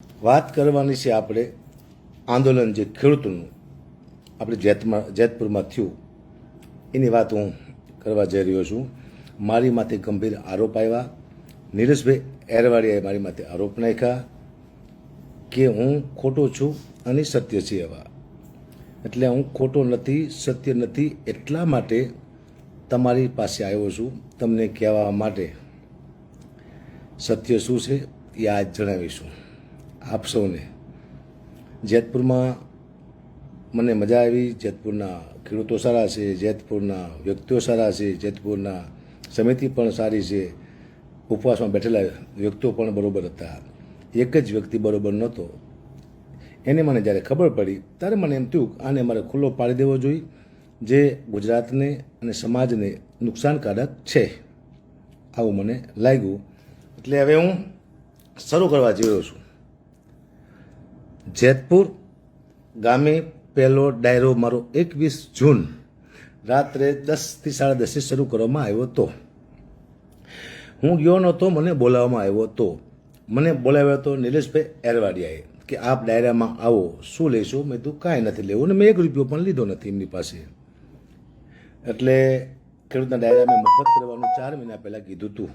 વાત કરવાની છે આપણે આંદોલન જે ખેડૂતોનું આપણે જેતપુરમાં થયું એની વાત હું કરવા જઈ રહ્યો છું. મારી માથે ગંભીર આરોપ આવ્યા. નીલેશભાઈ એરવાડિયાએ મારી માથે આરોપ નાખ્યા કે હું ખોટો છું અને સત્ય છે એવા. એટલે હું ખોટો નથી, સત્ય નથી, એટલા માટે તમારી પાસે આવ્યો છું તમને કહેવા માટે. સત્ય શું છે એ આજ જણાવીશું આપ સૌને. જેતપુરમાં મને મજા આવી. જેતપુરના ખેડૂતો સારા છે, જેતપુરના વ્યક્તિઓ સારા છે, જેતપુરના સમિતિ પણ સારી છે, ઉપવાસમાં બેઠેલા વ્યક્તિઓ પણ બરાબર હતા. એક જ વ્યક્તિ બરાબર નહોતો. એને મને જ્યારે ખબર પડી ત્યારે મને એમ થયું આને મારે ખુલ્લો પાડી દેવો જોઈએ, જે ગુજરાતને અને સમાજને નુકસાનકારક છે, આવું મને લાગ્યું. એટલે હવે હું શરૂ કરવા જઈ રહ્યો છું. જેતપુર ગામે પહેલો ડાયરો મારો 21 જૂન રાત્રે 10થી 10:30 શરૂ કરવામાં આવ્યો હતો. હું ગયો નહોતો, મને બોલાવવામાં આવ્યો હતો. મને બોલાવ્યો હતો નિલેશભાઈ એરવાડિયાએ કે આપ ડાયરામાં આવો, શું લેશો? મેં કીધું કાંઈ નથી લેવું, ને મેં 1 રૂપિયો પણ લીધો નથી એમની પાસે. એટલે ખેડૂતના ડાયરા મેં મફત કરવાનું 4 મહિના પહેલાં કીધું હતું.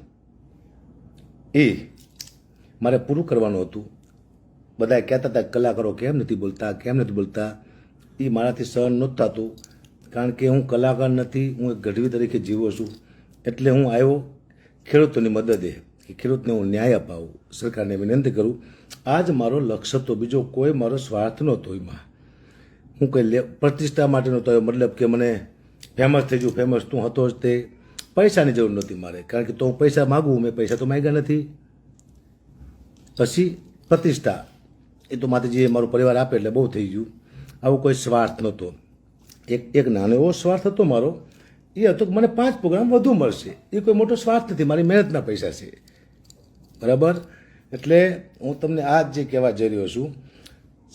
એ મારે પૂરું કરવાનું હતું. બધા કહેતા હતા કલાકારો કેમ નથી બોલતા, કેમ નથી બોલતા. એ મારાથી સહન નહોતું થતું, કારણ કે હું કલાકાર નથી, હું એક ગઢવી તરીકે જીવું છું. એટલે હું આવ્યો ખેડૂતોની મદદે, કે ખેડૂતને હું ન્યાય અપાવું, સરકારને વિનંતી કરું. આ જ મારો લક્ષ્ય હતો, બીજો કોઈ મારો સ્વાર્થ નહોતો. એમાં હું કંઈ પ્રતિષ્ઠા માટે નહોતો આવ્યો, મતલબ કે મને ફેમસ થઈ જવું. ફેમસ તું હતો જ તે પૈસાની જરૂર નહોતી મારે, કારણ કે તો હું પૈસા માગું, મેં પૈસા તો માગ્યા નથી. પછી પ્રતિષ્ઠા એ તો માથે જે મારો પરિવાર આપે એટલે બહુ થઈ ગયું. આવો કોઈ સ્વાર્થ નહોતો. એક નાનો એવો સ્વાર્થ હતો મારો, એ હતો કે મને 5 પ્રોગ્રામ વધુ મળશે. એ કોઈ મોટો સ્વાર્થ નથી, મારી મહેનતના પૈસા છે, બરાબર. એટલે હું તમને આ જ જે કહેવા જઈ રહ્યો છું.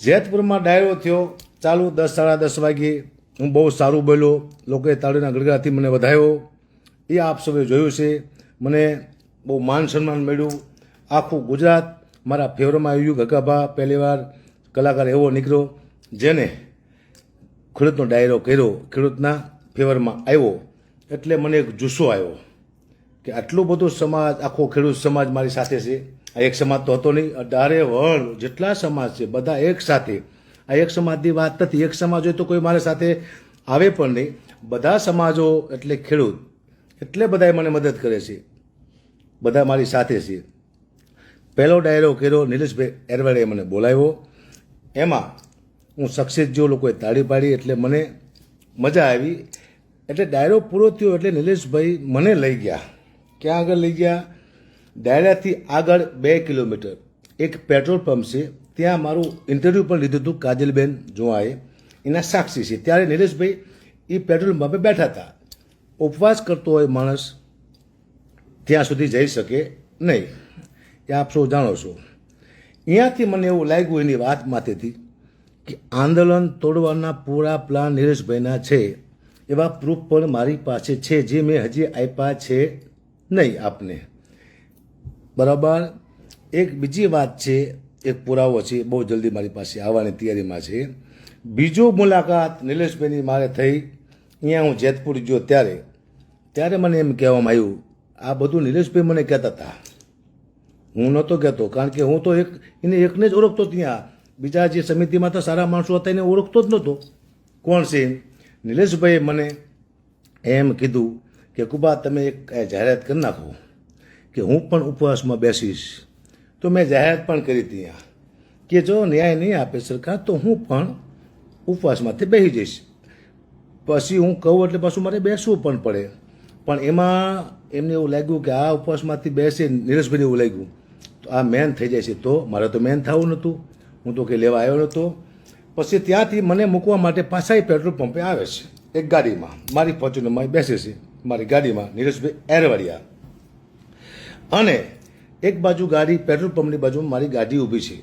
જેતપુરમાં ડાયરો થયો ચાલુ 10 સાડા 10 વાગે. હું બહુ સારું બોલ્યો, લોકોએ તાળીના ગડગડાથી મને વધાવ્યો. એ આપ સૌએ જોયું છે. મને બહુ માન સન્માન મળ્યું. આખું ગુજરાત મારા ફેવરમાં આવ્યું. ગગાભા પહેલીવાર કલાકાર એવો નીકળ્યો જેને ખેડૂતનો ડાયરો કર્યો, ખેડૂતના ફેવરમાં આવ્યો. એટલે મને એક જુસ્સો આવ્યો કે આટલું બધું સમાજ, આખો ખેડૂત સમાજ મારી સાથે છે. આ એક સમાજ તો હતો નહીં, 18 વણ જેટલા સમાજ છે બધા એક સાથે. આ એક સમાજની વાત નથી, એક સમાજ હોય તો કોઈ મારી સાથે આવે પણ નહીં. બધા સમાજો એટલે ખેડૂત, એટલે બધાએ મને મદદ કરે છે, બધા મારી સાથે છે. પહેલો ડાયરો કર્યો, નિલેશભાઈ એરવાડિયાએ મને બોલાવ્યો. એમાં હું સક્સેસ જો લોકોએ તાળી પાડી, એટલે મને મજા આવી. એટલે ડાયરો પૂરો થયો એટલે નિલેશભાઈ મને લઈ ગયા. ક્યાં આગળ લઈ ગયા? ડાયરાથી આગળ 2 કિલોમીટર એક પેટ્રોલ પંપ છે, ત્યાં મારું ઇન્ટરવ્યૂ પણ લીધું હતું કાજલબેન જોવાએ, એના સાક્ષી છે. ત્યારે નિલેશભાઈ એ પેટ્રોલ પંપે બેઠા હતા. ઉપવાસ કરતો હોય માણસ ત્યાં સુધી જઈ શકે નહીં, એ આપ સૌ જાણો છો. અહીંયાથી મને એવું લાગ્યું એની વાત માથેથી કે આંદોલન તોડવાના પૂરા પ્લાન નિલેશભાઈના છે. એવા પ્રૂફ પણ મારી પાસે છે, જે મેં હજી આપ્યા છે નહીં આપને, બરાબર. એક બીજી વાત છે, એક પુરાવો છે, બહુ જલ્દી મારી પાસે આવવાની તૈયારીમાં છે. બીજો મુલાકાત નિલેશભાઈની મારે થઈ. અહીંયા હું જેતપુર ગયો ત્યારે મને એમ કહેવામાં આવ્યું, આ બધું નિલેશભાઈ મને કહેતા હતા, હું નહોતો કહેતો. કારણ કે હું તો એને એકને જ ઓળખતો. ત્યાં બીજા જે સમિતિમાં તો સારા માણસો હતા એને ઓળખતો જ નહોતો કોણ છે. નિલેશભાઈએ મને એમ કીધું કે કુબા તમે એક જાહેરાત કરી નાખો કે હું પણ ઉપવાસમાં બેસીશ. તો મેં જાહેરાત પણ કરી ત્યાં કે જો ન્યાય નહીં આપે સરકાર તો હું પણ ઉપવાસમાંથી બેસી જઈશ. પછી હું કહું એટલે પાછું મારે બેસવું પણ પડે. પણ એમાં એમને એવું લાગ્યું કે આ ઉપવાસમાંથી બેસે, નિલેશભાઈને એવું લાગ્યું તો આ મેન થઈ જાય છે. તો મારે તો મેન થવું નહોતું, હું તો કંઈ લેવા આવ્યો નહોતો. પછી ત્યાંથી મને મૂકવા માટે પાછા પેટ્રોલ પંપે આવે છે એક ગાડીમાં, મારી ફોર્ચ્યુનરમાં બેસે છે, મારી ગાડીમાં નિલેશભાઈ એરવાડિયા. અને એક બાજુ ગાડી, પેટ્રોલ પંપની બાજુમાં મારી ગાડી ઊભી છે.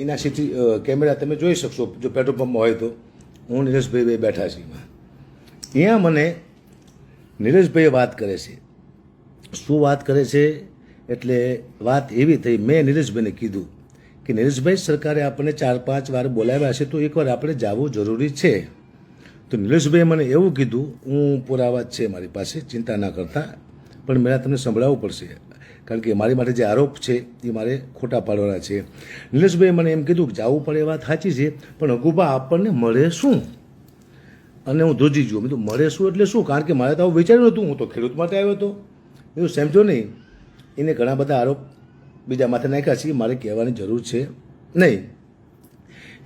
એના સીટી કેમેરા તમે જોઈ શકશો જો પેટ્રોલ પંપમાં હોય તો. હું નિલેશભાઈ બેઠા છે. અહીંયા મને નિલેશભાઈ વાત કરે છે. શું વાત કરે છે? એટલે વાત એવી થઈ, મેં નિલેશભાઈને કીધું કે નિલેશભાઈ સરકારે આપણને 4-5 વાર બોલાવ્યા છે તો એકવાર આપણે જવું જરૂરી છે. તો નિલેશભાઈએ મને એવું કીધું, હું પુરાવા છે મારી પાસે, ચિંતા ના કરતા, પણ મેં તમને સંભળાવવું પડશે કારણ કે મારી માટે જે આરોપ છે એ મારે ખોટા પાડવાના છે. નિલેશભાઈએ મને એમ કીધું કે જવું પડે એ વાત સાચી છે, પણ અગુભા આપણને મળે શું? અને હું ધ્રુજી ગયો. મેં તો મળે શું એટલે શું? કારણ કે મારે તો આવું વિચાર્યું નહોતું, હું તો ખેડૂત માટે આવ્યો હતો. એવું સમજો નહીં, એને ઘણા બધા આરોપ બીજા માથે નાખ્યા છે, મારે કહેવાની જરૂર છે નહીં.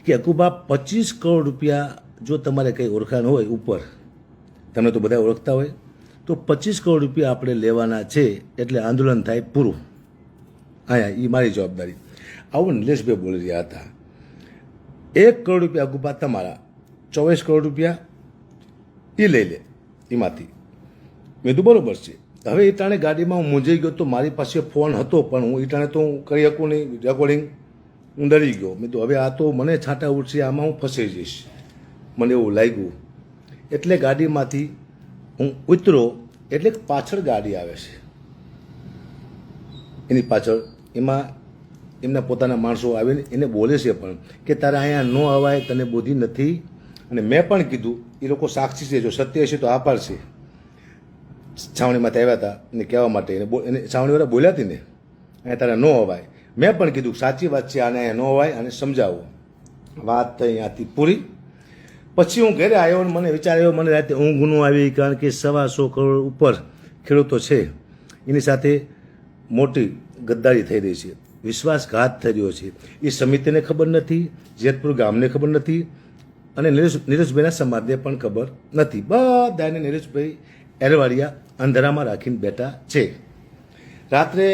કે અકુબા 25 કરોડ રૂપિયા જો તમારે કંઈ ઓળખાણ હોય ઉપર, તમને તો બધા ઓળખતા હોય, તો 25 કરોડ રૂપિયા આપણે લેવાના છે એટલે આંદોલન થાય પૂરું. અહીંયા એ મારી જવાબદારી. આવું નિલેશભાઈ બોલી રહ્યા હતા. 1 કરોડ રૂપિયા અકુબા તમારા, 24 કરોડ રૂપિયા એ લઈ લે એમાંથી. મેં તો બરોબર છે. હવે એ ટાણે ગાડીમાં હું મૂંઝાઈ ગયો, તો મારી પાસે ફોન હતો પણ હું એ ટાણે તો હું કરી શકું નહીં રેકોર્ડિંગ. હું ડરી ગયો. મેં તો હવે આ તો મને છાંટા ઉઠશે, આમાં હું ફસાઈ જઈશ, મને એવું લાગ્યું. એટલે ગાડીમાંથી હું ઉતરો એટલે પાછળ ગાડી આવે છે, એની પાછળ એમાં એમના પોતાના માણસો આવીને એને બોલે છે પણ કે તારે અહીંયા ન અવાય, તને બુદ્ધિ નથી. અને મેં પણ કીધું, એ લોકો સાક્ષી છે, જો સત્ય હશે તો આ પાડશે. છાવણીમાંથી આવ્યા હતા એને કહેવા માટે, એને છાવણીવાળા બોલ્યા હતી ને અહીંયા તારે ન અવાય. મેં પણ કીધું સાચી વાત છે, આને અહીંયા ન અવાય, અને સમજાવો. વાત થઈ અહીંયાથી પૂરી. પછી હું ઘરે આવ્યો અને મને વિચાર આવ્યો, મને રાતે ઊંઘ ન આવી કારણ કે 125 કરોડ ઉપર ખેડૂતો છે, એની સાથે મોટી ગદ્દારી થઈ રહી છે, વિશ્વાસઘાત થઈ રહ્યો છે. એ સમિતિને ખબર નથી, જેતપુર ગામને ખબર નથી, અને નિલેશભાઈના સમાજને પણ ખબર નથી. બધાને નિલેશભાઈ એરવાડિયા અંધારામાં રાખીને બેઠા છે. રાત્રે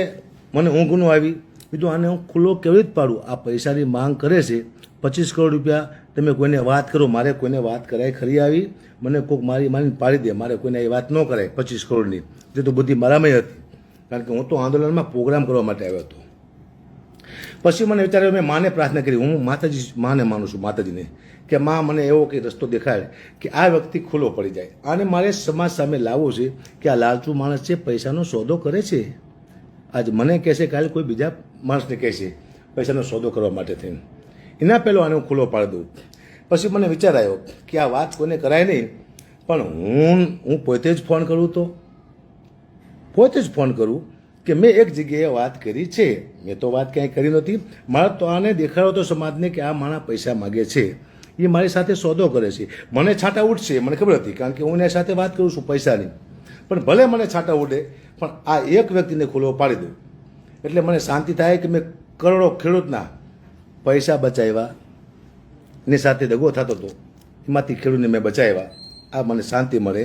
મને ઊંઘ ન આવી. કીધું આને હું ખુલ્લો કેવી રીતે પાડું? આ પૈસાની માંગ કરે છે, 25 કરોડ રૂપિયા. તમે કોઈને વાત કરો, મારે કોઈને વાત કરાય ખરી આવી? મને કોઈક મારીને પાડી દે, મારે કોઈને એ વાત ન કરાય 25 કરોડની. જે તો બુદ્ધિ મારામાં હતી, કારણ કે હું તો આંદોલનમાં પ્રોગ્રામ કરવા માટે આવ્યો હતો. પછી મને વિચાર્યું, મેં માને પ્રાર્થના કરી, હું માને માનું છું, માતાજીને, કે માં મને એવો કંઈ રસ્તો દેખાય કે આ વ્યક્તિ ખુલ્લો પડી જાય. આને મારે સમાજ સામે લાવવો છે કે આ લાલચુ માણસ છે, પૈસાનો સોદો કરે છે. આજ મને કહેશે, કાલે કોઈ બીજા માણસને કહેશે પૈસાનો સોદો કરવા માટે થઈને. એના પહેલો આને હું ખુલ્લો પાડી દઉં. પછી મને વિચાર આવ્યો કે આ વાત કોઈને કરાય નહીં, પણ હું પોતે જ ફોન કરું, તો પોતે જ ફોન કરું કે મેં એક જગ્યાએ વાત કરી છે. મેં તો વાત ક્યાંય કરી નથી. મારે તો આને દેખાડો તો સમાજને કે આ માણસ પૈસા માગે છે, એ મારી સાથે સોદો કરે છે. મને છાંટા ઉઠશે, મને ખબર હતી, કારણ કે હું એની સાથે વાત કરું છું પૈસાની. પણ ભલે મને છાંટા ઉડે, પણ આ એક વ્યક્તિને ખુલ્લો પાડી દઉં એટલે મને શાંતિ થાય કે મેં કરોડો ખેડૂતના પૈસા બચાવ્યા. એની સાથે દગો થતો હતો, એમાંથી ખેડૂતને મેં બચાવ્યા. આ મને શાંતિ મળે.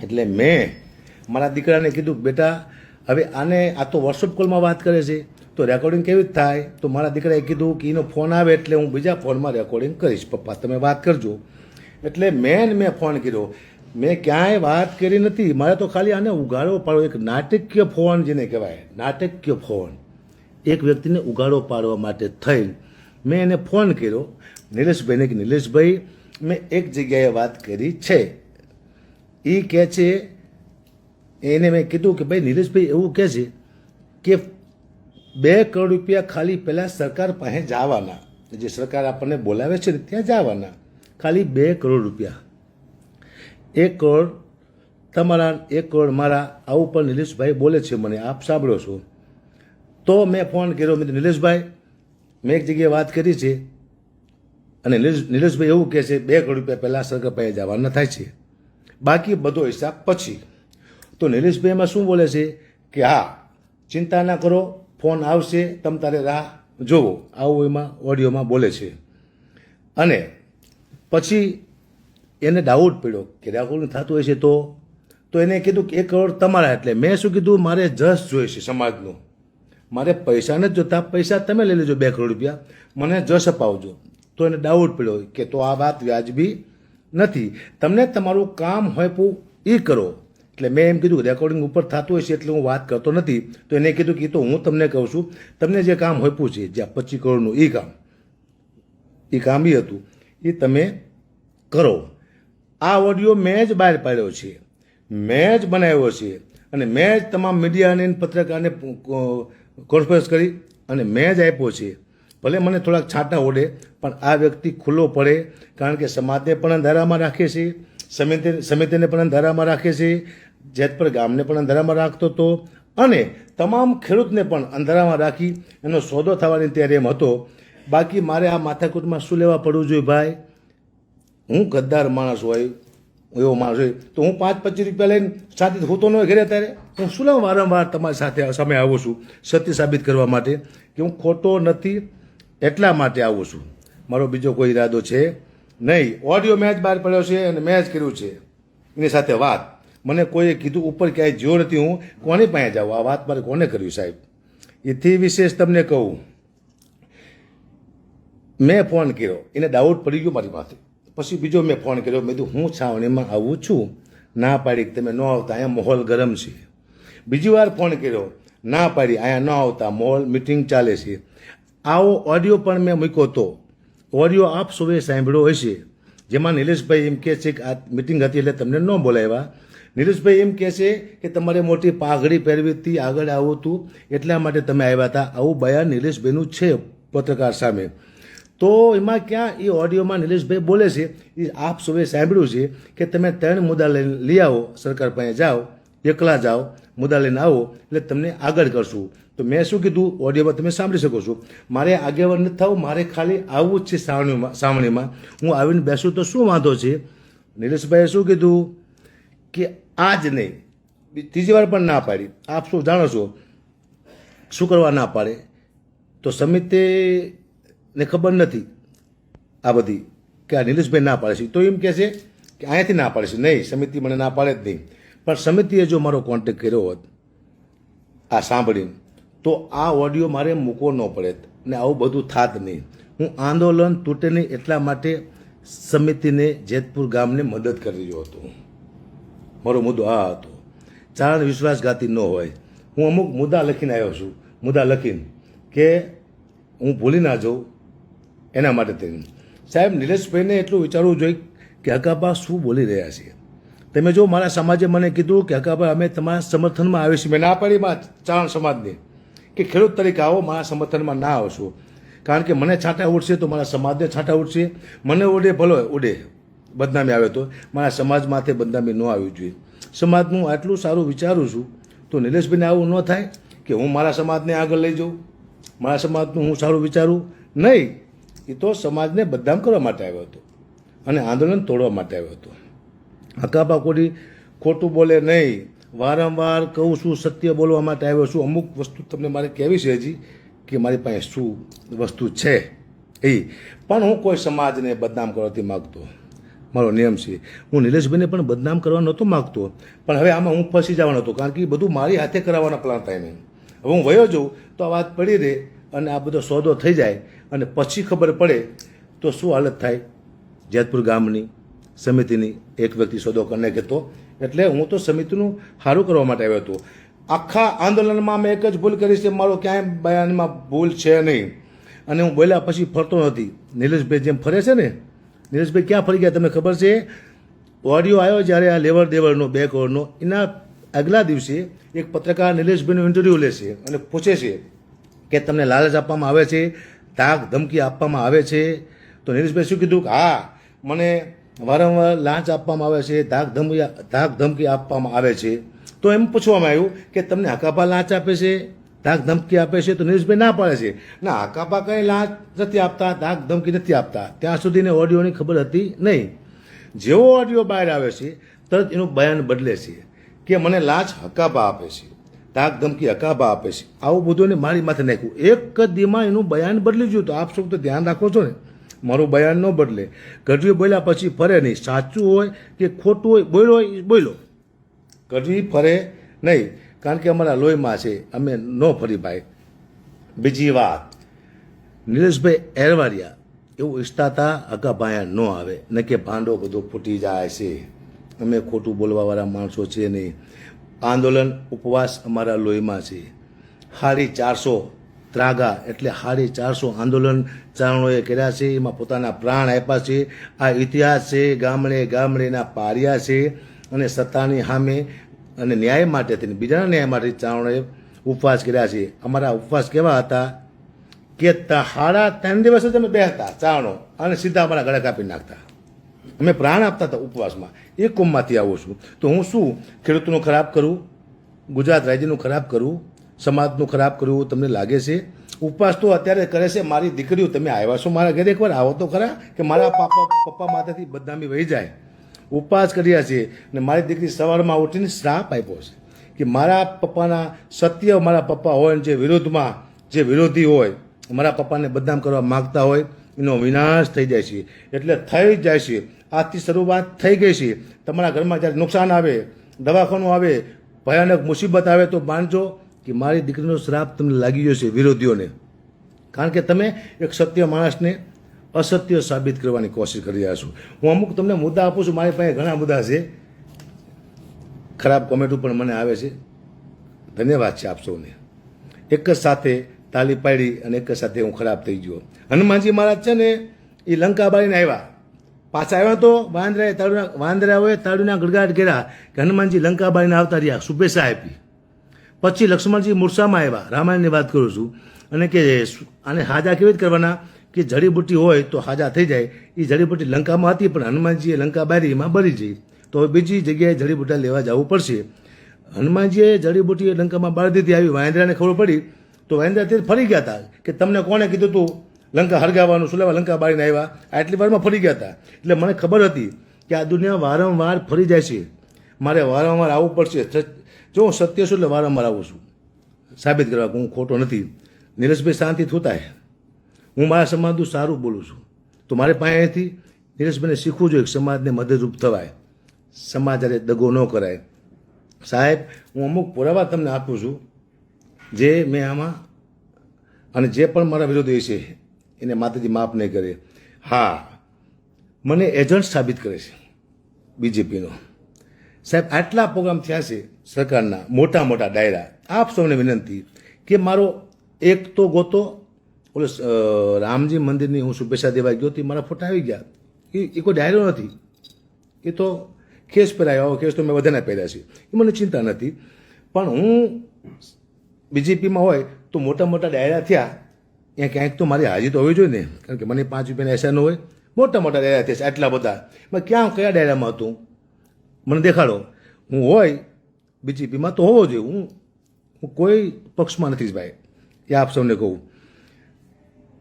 એટલે મેં મારા દીકરાને કીધું, બેટા હવે આને, આ તો વોટ્સઅપ કોલમાં વાત કરે છે તો રેકોર્ડિંગ કેવી રીતે થાય? તો મારા દીકરાએ કીધું કે એનો ફોન આવે એટલે હું બીજા ફોનમાં રેકોર્ડિંગ કરીશ, પપ્પા તમે વાત કરજો. એટલે મેં ફોન કર્યો. મેં ક્યાંય વાત કરી નથી. મારે તો ખાલી આને ઉગાડો પાડો, એક નાટકીય ફોન જેને કહેવાય, નાટકીય ફોન, એક વ્યક્તિને ઉગાડો પાડવા માટે થઈ મેં એને ફોન કર્યો નિલેશભાઈને કે નિલેશભાઈ મેં એક જગ્યાએ વાત કરી છે. એ કહે છે, એને મેં કીધું કે ભાઈ નિલેશભાઈ એવું કહે છે કે 2 કરોડ રૂપિયા ખાલી પહેલાં સરકાર પાસે જવાના, જે સરકાર આપણને બોલાવે છે ને ત્યાં જવાના, ખાલી 2 કરોડ રૂપિયા. 1 કરોડ તમારા, 1 કરોડ મારા, આવું પણ નિલેશભાઈ બોલે છે મને, આપ સાંભળો છો. તો મેં ફોન કર્યો, મેં નિલેશભાઈ મેં એક જગ્યાએ વાત કરી છે અને નિલેશભાઈ એવું કહે છે 2 કરોડ રૂપિયા પહેલાં સરકાર પાસે જવાના થાય છે, બાકી બધો હિસાબ પછી. તો નિલેશભાઈ એમાં શું બોલે છે કે હા ચિંતા ના કરો, ફોન આવશે, તમ તારે રાહ જોવો, આવું એમાં ઓડિયોમાં બોલે છે. અને પછી એને ડાઉટ પડ્યો કે રેકોર્ડિંગ થતું હોય છે તો એને કીધું કે 1 કરોડ તમારા. એટલે મેં શું કીધું, મારે જસ જોઈએ છે સમાજનો, મારે પૈસા નથી જોતા, પૈસા તમે લઈ લેજો 2 કરોડ રૂપિયા, મને જસ અપાવજો. તો એને ડાઉટ પડ્યો કે તો આ વાત વ્યાજબી નથી, તમને તમારું કામ હોયપું એ કરો. એટલે મેં એમ કીધું રેકોર્ડિંગ ઉપર થતું હોય છે એટલે હું વાત કરતો નથી. તો એને કીધું કે તો હું તમને કહું છું, તમને જે કામ હોયપું છે, જે 25 કરોડનું એ કામ એ હતું, એ તમે કરો. આ ઓડિયો મેં જ બહાર પાડ્યો છે, મેં જ બનાવ્યો છે, અને મેં જ તમામ મીડિયાને પત્રકારને કોન્ફરન્સ કરી અને મેં જ આપ્યો છે. ભલે મને થોડાક છાંટા ઓડે પણ આ વ્યક્તિ ખુલ્લો પડે, કારણ કે સમાજને પણ અંધારામાં રાખે છે, સમિતિને પણ અંધારામાં રાખે છે, જેતપુર ગામને પણ અંધારામાં રાખતો હતો અને તમામ ખેડૂતને પણ અંધારામાં રાખી એનો સોદો થવાની ત્યારે એમ હતો. બાકી મારે આ માથાકૂટમાં શું લેવા પડવું જોઈએ ભાઈ? હું ગદ્દાર માણસ હોય, એવો માણસ હોય તો હું 5-25 રૂપિયા લઈને સાથે હોતો ન ઘરે ત્યારે હું શું લેવા વારંવાર તમારી સાથે સામે આવું છું સત્ય સાબિત કરવા માટે કે હું ખોટો નથી, એટલા માટે આવું છું. મારો બીજો કોઈ ઈરાદો છે નહીં. ઓડિયો મેચ બહાર પડ્યો છે અને મેચ કર્યું છે એની સાથે વાત. મને કોઈએ કીધું ઉપર ક્યાંય જ્યો નથી, હું કોની પાસે જાઉં? આ વાત મારે કોને કર્યું સાહેબ? એથી વિશેષ તમને કહું, મેં ફોન કર્યો, એને ડાઉટ પડી ગયો મારી પાસે. પછી બીજો મેં ફોન કર્યો, મેં કીધું હું છાવણીમાં આવું છું, ના પાડી કે તમે ન આવતા, અહીંયા માહોલ ગરમ છે. બીજી વાર ફોન કર્યો, ના પાડી અહીંયા ન આવતા, માહોલ મિટિંગ ચાલે છે. આવો ઓડિયો પણ મેં મૂક્યો હતો. ઓડિયો આપ સૌએ સાંભળ્યો હશે, જેમાં નિલેશભાઈ એમ કહે છે કે આ મિટિંગ હતી એટલે તમને ન બોલાવ્યા. નિલેશભાઈ એમ કહે છે કે તમારે મોટી પાઘડી પહેરવીથી આગળ આવું હતું એટલા માટે તમે આવ્યા હતા. આવું બયાન નિલેશભાઈનું છે પત્રકાર સામે. તો એમાં ક્યાં એ ઓડિયોમાં નિલેશભાઈ બોલે છે એ આપ સૌએ સાંભળ્યું છે કે તમે 3 મુદ્દા લઈને લઈ આવો, સરકાર પાસે જાઓ, એકલા જાઓ, મુદ્દા લઈને આવો એટલે તમને આગળ કરશું. તો મેં શું કીધું ઓડિયોમાં તમે સાંભળી શકો છો. મારે આગેવાન નથી થવું, મારે ખાલી આવવું જ છે સાવણીમાં. હું આવીને બેસું તો શું વાંધો છે? નિલેશભાઈએ શું કીધું કે આજ નહીં, ત્રીજી વાર પણ ના પાડી. આપ શું જાણો છો શું કરવા ના પાડે? તો સમિતિને ખબર નથી આ બધી કે આ નિલેશભાઈ ના પાડે છે. તો એમ કહે છે કે અહીંયાથી ના પાડે છે. નહીં, સમિતિ મને ના પાડે જ નહીં. પણ સમિતિએ જો મારો કોન્ટેક્ટ કર્યો હોત આ સાંભળીને તો આ ઓડિયો મારે મૂકવો ન પડે ને આવું બધું થાત નહીં. હું આંદોલન તૂટે નહીં એટલા માટે સમિતિને જેતપુર ગામને મદદ કરી રહ્યો હતો. મારો મુદ્દો આ હતો. ચારણ વિશ્વાસઘાતી ન હોય. હું અમુક મુદ્દા લખીને આવ્યો છું, મુદ્દા લખીને કે હું ભૂલી ના જાઉં એના માટે થઈને. સાહેબ, નિલેશભાઈને એટલું વિચારવું જોઈએ કે હકાબા શું બોલી રહ્યા છે. તમે જો મારા સમાજે મને કીધું કે હકાબા અમે તમારા સમર્થનમાં આવીશું, મેં ના પાડી ચારણ સમાજને કે ખેડૂત તરીકે આવો, મારા સમર્થનમાં ના આવશો. કારણ કે મને છાંટા ઉડશે તો મારા સમાજને છાંટા ઉડશે. મને ઉડે ભલો ઉડે, બદનામી આવે તો મારા સમાજ માથે બદનામી ન આવવી જોઈએ. સમાજનું આટલું સારું વિચારું છું તો નિલેશભાઈને આવું ન થાય કે હું મારા સમાજને આગળ લઈ જાઉં, મારા સમાજનું હું સારું વિચારું. નહીં, એ તો સમાજને બદનામ કરવા માટે આવ્યો હતો અને આંદોલન તોડવા માટે આવ્યો હતો. હકાબા કોડી ખોટું બોલે નહીં. વારંવાર કહું છું સત્ય બોલવા માટે આવ્યો છું. અમુક વસ્તુ તમને મારે કહેવી છે હજી કે મારી પાસે શું વસ્તુ છે એ. પણ હું કોઈ સમાજને બદનામ કરવાથી માગતો, મારો નિયમ છે. હું નિલેશભાઈને પણ બદનામ કરવા નહોતો માગતો, પણ હવે આમાં હું ફસી જવાનો હતો કારણ કે એ બધું મારી હાથે કરાવવાના પ્લાન થાય નહીં. હવે હું વયો જાઉં તો આ વાત પડી રહે અને આ બધો સોદો થઈ જાય અને પછી ખબર પડે તો શું હાલત થાય જેતપુર ગામની, સમિતિની. એક વ્યક્તિ સોદો કરીને કહેતો એટલે હું તો સમિતિનું સારું કરવા માટે આવ્યો હતો. આખા આંદોલનમાં મેં એક જ ભૂલ કરી છે, મારો ક્યાંય બયાનમાં ભૂલ છે નહીં અને હું બોલ્યા પછી ફરતો નથી. નિલેશભાઈ જેમ ફરે છે ને, નિલેશભાઈ ક્યાં ફરી ગયા તમને ખબર છે? ઓડિયો આવ્યો જ્યારે આ લેવડ દેવડનો 2 કરોડનો, એના આગલા દિવસે એક પત્રકાર નિલેશભાઈનું ઇન્ટરવ્યૂ લે છે અને પૂછે છે કે તમને લાલચ આપવામાં આવે છે, ધાક ધમકી આપવામાં આવે છે? તો નિલેશભાઈ શું કીધું કે હા, મને વારંવાર લાંચ આપવામાં આવે છે, ધાક ધમકી આપવામાં આવે છે. તો એમ પૂછવામાં આવ્યું કે તમને હકાબા લાંચ આપે છે, ધાક ધમકી આપે છે? તો નિલેશભાઈ ના પાડે છે, ના, હકાબા કંઈ લાંચ નથી આપતા, ધાક ધમકી નથી આપતા. ત્યાં સુધીને ઓડિયોની ખબર હતી નહીં. જેવો ઓડિયો બહાર આવે છે તરત એનું બયાન બદલે છે કે મને લાંચ હકાબા આપે છે, ધાક ધમકી હકાબા આપે છે. આવું બધું એને મારી માથે નાખ્યું. એક જ દીમાં એનું બયાન બદલી ગયું. તો આપ સૌ તો ધ્યાન રાખો છો ને, મારું બયાન ન બદલે. ગઢવી બોલ્યા પછી ફરે નહીં. સાચું હોય કે ખોટું હોય, બોલ્યો હોય બોલ્યો. ગઢવી ફરે નહીં કારણ કે અમારા લોહીમાં છે, અમે ન ફરી ભાઈ. બીજી વાત, નિલેશભાઈ એરવાડિયા એવું ઈચ્છતા હતા હકાભાયા ન આવે ને કે ભાંડો બધો ફૂટી જાય છે. અમે ખોટું બોલવાવાળા માણસો છે નહીં. આંદોલન ઉપવાસ અમારા લોહીમાં છે. 450 ત્રાગા એટલે 450 આંદોલન ચારણોએ કર્યા છે, એમાં પોતાના પ્રાણ આપ્યા છે. આ ઇતિહાસ છે. ગામડે ગામડેના પાર્યા છે અને સત્તાની સામે અને ન્યાય માટે થઈને, બીજાના ન્યાય માટે ચારણોએ ઉપવાસ કર્યા છે. અમારા ઉપવાસ કેવા હતા કે 3.5 દિવસ જ અમે બેસતા ચારણો અને સીધા અમારા ગળા કાપી નાખતા. અમે પ્રાણ આપતા હતા ઉપવાસમાં. એ કોમમાંથી આવું છું તો હું શું ખેડૂતનું ખરાબ કરું, ગુજરાત રાજ્યનું ખરાબ કરું, સમાજનું ખરાબ કરવું તમને લાગે છે? ઉપવાસ તો અત્યારે કરે છે મારી દીકરીઓ. તમે આવ્યા છો મારા ઘરે, એકવાર આવો તો ખરા કે મારા પપ્પા માથેથી બદનામી વહી જાય. ઉપવાસ કર્યા છે ને મારી દીકરી સવારમાં ઉઠીને શ્રાપ આપ્યો છે કે મારા પપ્પાના સત્ય, મારા પપ્પા હોય ને જે વિરોધમાં જે વિરોધી હોય, મારા પપ્પાને બદનામ કરવા માગતા હોય, એનો વિનાશ થઈ જાય છે. એટલે થઈ જાય છે. આજથી શરૂઆત થઈ ગઈ છે. તમારા ઘરમાં જ્યારે નુકસાન આવે, દવાખાનું આવે, ભયાનક મુસીબત આવે તો માનજો કે મારી દીકરીનો શ્રાપ તમને લાગી ગયો છે વિરોધીઓને. કારણ કે તમે એક સત્ય માણસને અસત્ય સાબિત કરવાની કોશિશ કરી રહ્યા છો. હું અમુક તમને મુદ્દા આપું છું, મારી પાસે ઘણા મુદ્દા છે. ખરાબ કોમેન્ટો પણ મને આવે છે. ધન્યવાદ છે આપ સૌને. એક જ સાથે તાલી પાડી અને એક જ સાથે હું ખરાબ થઈ ગયો. હનુમાનજી મહારાજ છે ને એ લંકા બાળીને આવ્યા, પાછા આવ્યા તો વાંદરાઓએ તાળીના ગડગાટ કર્યા કે હનુમાનજી લંકા બાળીને આવતા રહ્યા, શુભેચ્છા આપી. પછી લક્ષ્મણજી મૂર્છામાં આવ્યા, રામાયણની વાત કરું છું, અને કે આને હાજા કેવી રીતે કરવાના કે જડીબુટ્ટી હોય તો હાજા થઈ જાય. એ જડીબુટ્ટી લંકામાં હતી પણ હનુમાનજીએ લંકા બારી એમાં બળી જઈ, તો બીજી જગ્યાએ જડીબુટ્ટા લેવા જવું પડશે. હનુમાનજીએ જડીબુટ્ટી લંકામાં બાળી દીધી. આવી વાંદરાને ખબર પડી તો વાંદરા તે ફરી ગયા હતા કે તમને કોણે કીધું તું લંકા હરગાવવાનું, શું લેવા લંકા બાળીને આવ્યા? આટલી વારમાં ફરી ગયા હતા. એટલે મને ખબર હતી કે આ દુનિયા વારંવાર ફરી જાય છે, મારે વારંવાર આવવું પડશે. જો હું સત્ય છું એટલે વારંવાર આવું છું સાબિત કરવા કે હું ખોટો નથી. નીરજભાઈ શાંતિ થતા હું મારા સમાજનું સારું બોલું છું, તો મારે પાસેથી નીરજભાઈને શીખવું જોઈએ કે સમાજને મદદરૂપ થવાય, સમાજ અરે દગો ન કરાય. સાહેબ, હું અમુક પુરાવા તમને આપું છું જે મેં આમાં, અને જે પણ મારા વિરોધી છે એને માતાજી માફ નહીં કરે. હા, મને એજન્ટ સાબિત કરે છે બીજેપીનો. સાહેબ, આટલા પ્રોગ્રામ થયા છે સરકારના, મોટા મોટા ડાયરા. આપ સૌને વિનંતી કે મારો એક તો ગોતો, ઓલો રામજી મંદિરની હું શુભેચ્છા દેવા ગયો હતી, મારા ફોટા આવી ગયા. એ કોઈ ડાયરો નથી, એ તો કેસ પહેરાયો. કેસ તો મેં બધાને પહેર્યા છે, એ મને ચિંતા નથી. પણ હું બીજેપીમાં હોય તો મોટા મોટા ડાયરા થયા, ત્યાં ક્યાંક તો મારી હાજરી તો હોવી જોઈએ ને, કારણ કે મને 5 રૂપિયાના એસા ન હોય. મોટા મોટા ડાયરા થયા છે આટલા બધા, મેં ક્યાં કયા ડાયરામાં હતું મને દેખાડો. હું હોય બીજેપીમાં તો હોવો જોઈએ. હું કોઈ પક્ષમાં નથી ભાઈ, એ આપ સૌને કહું.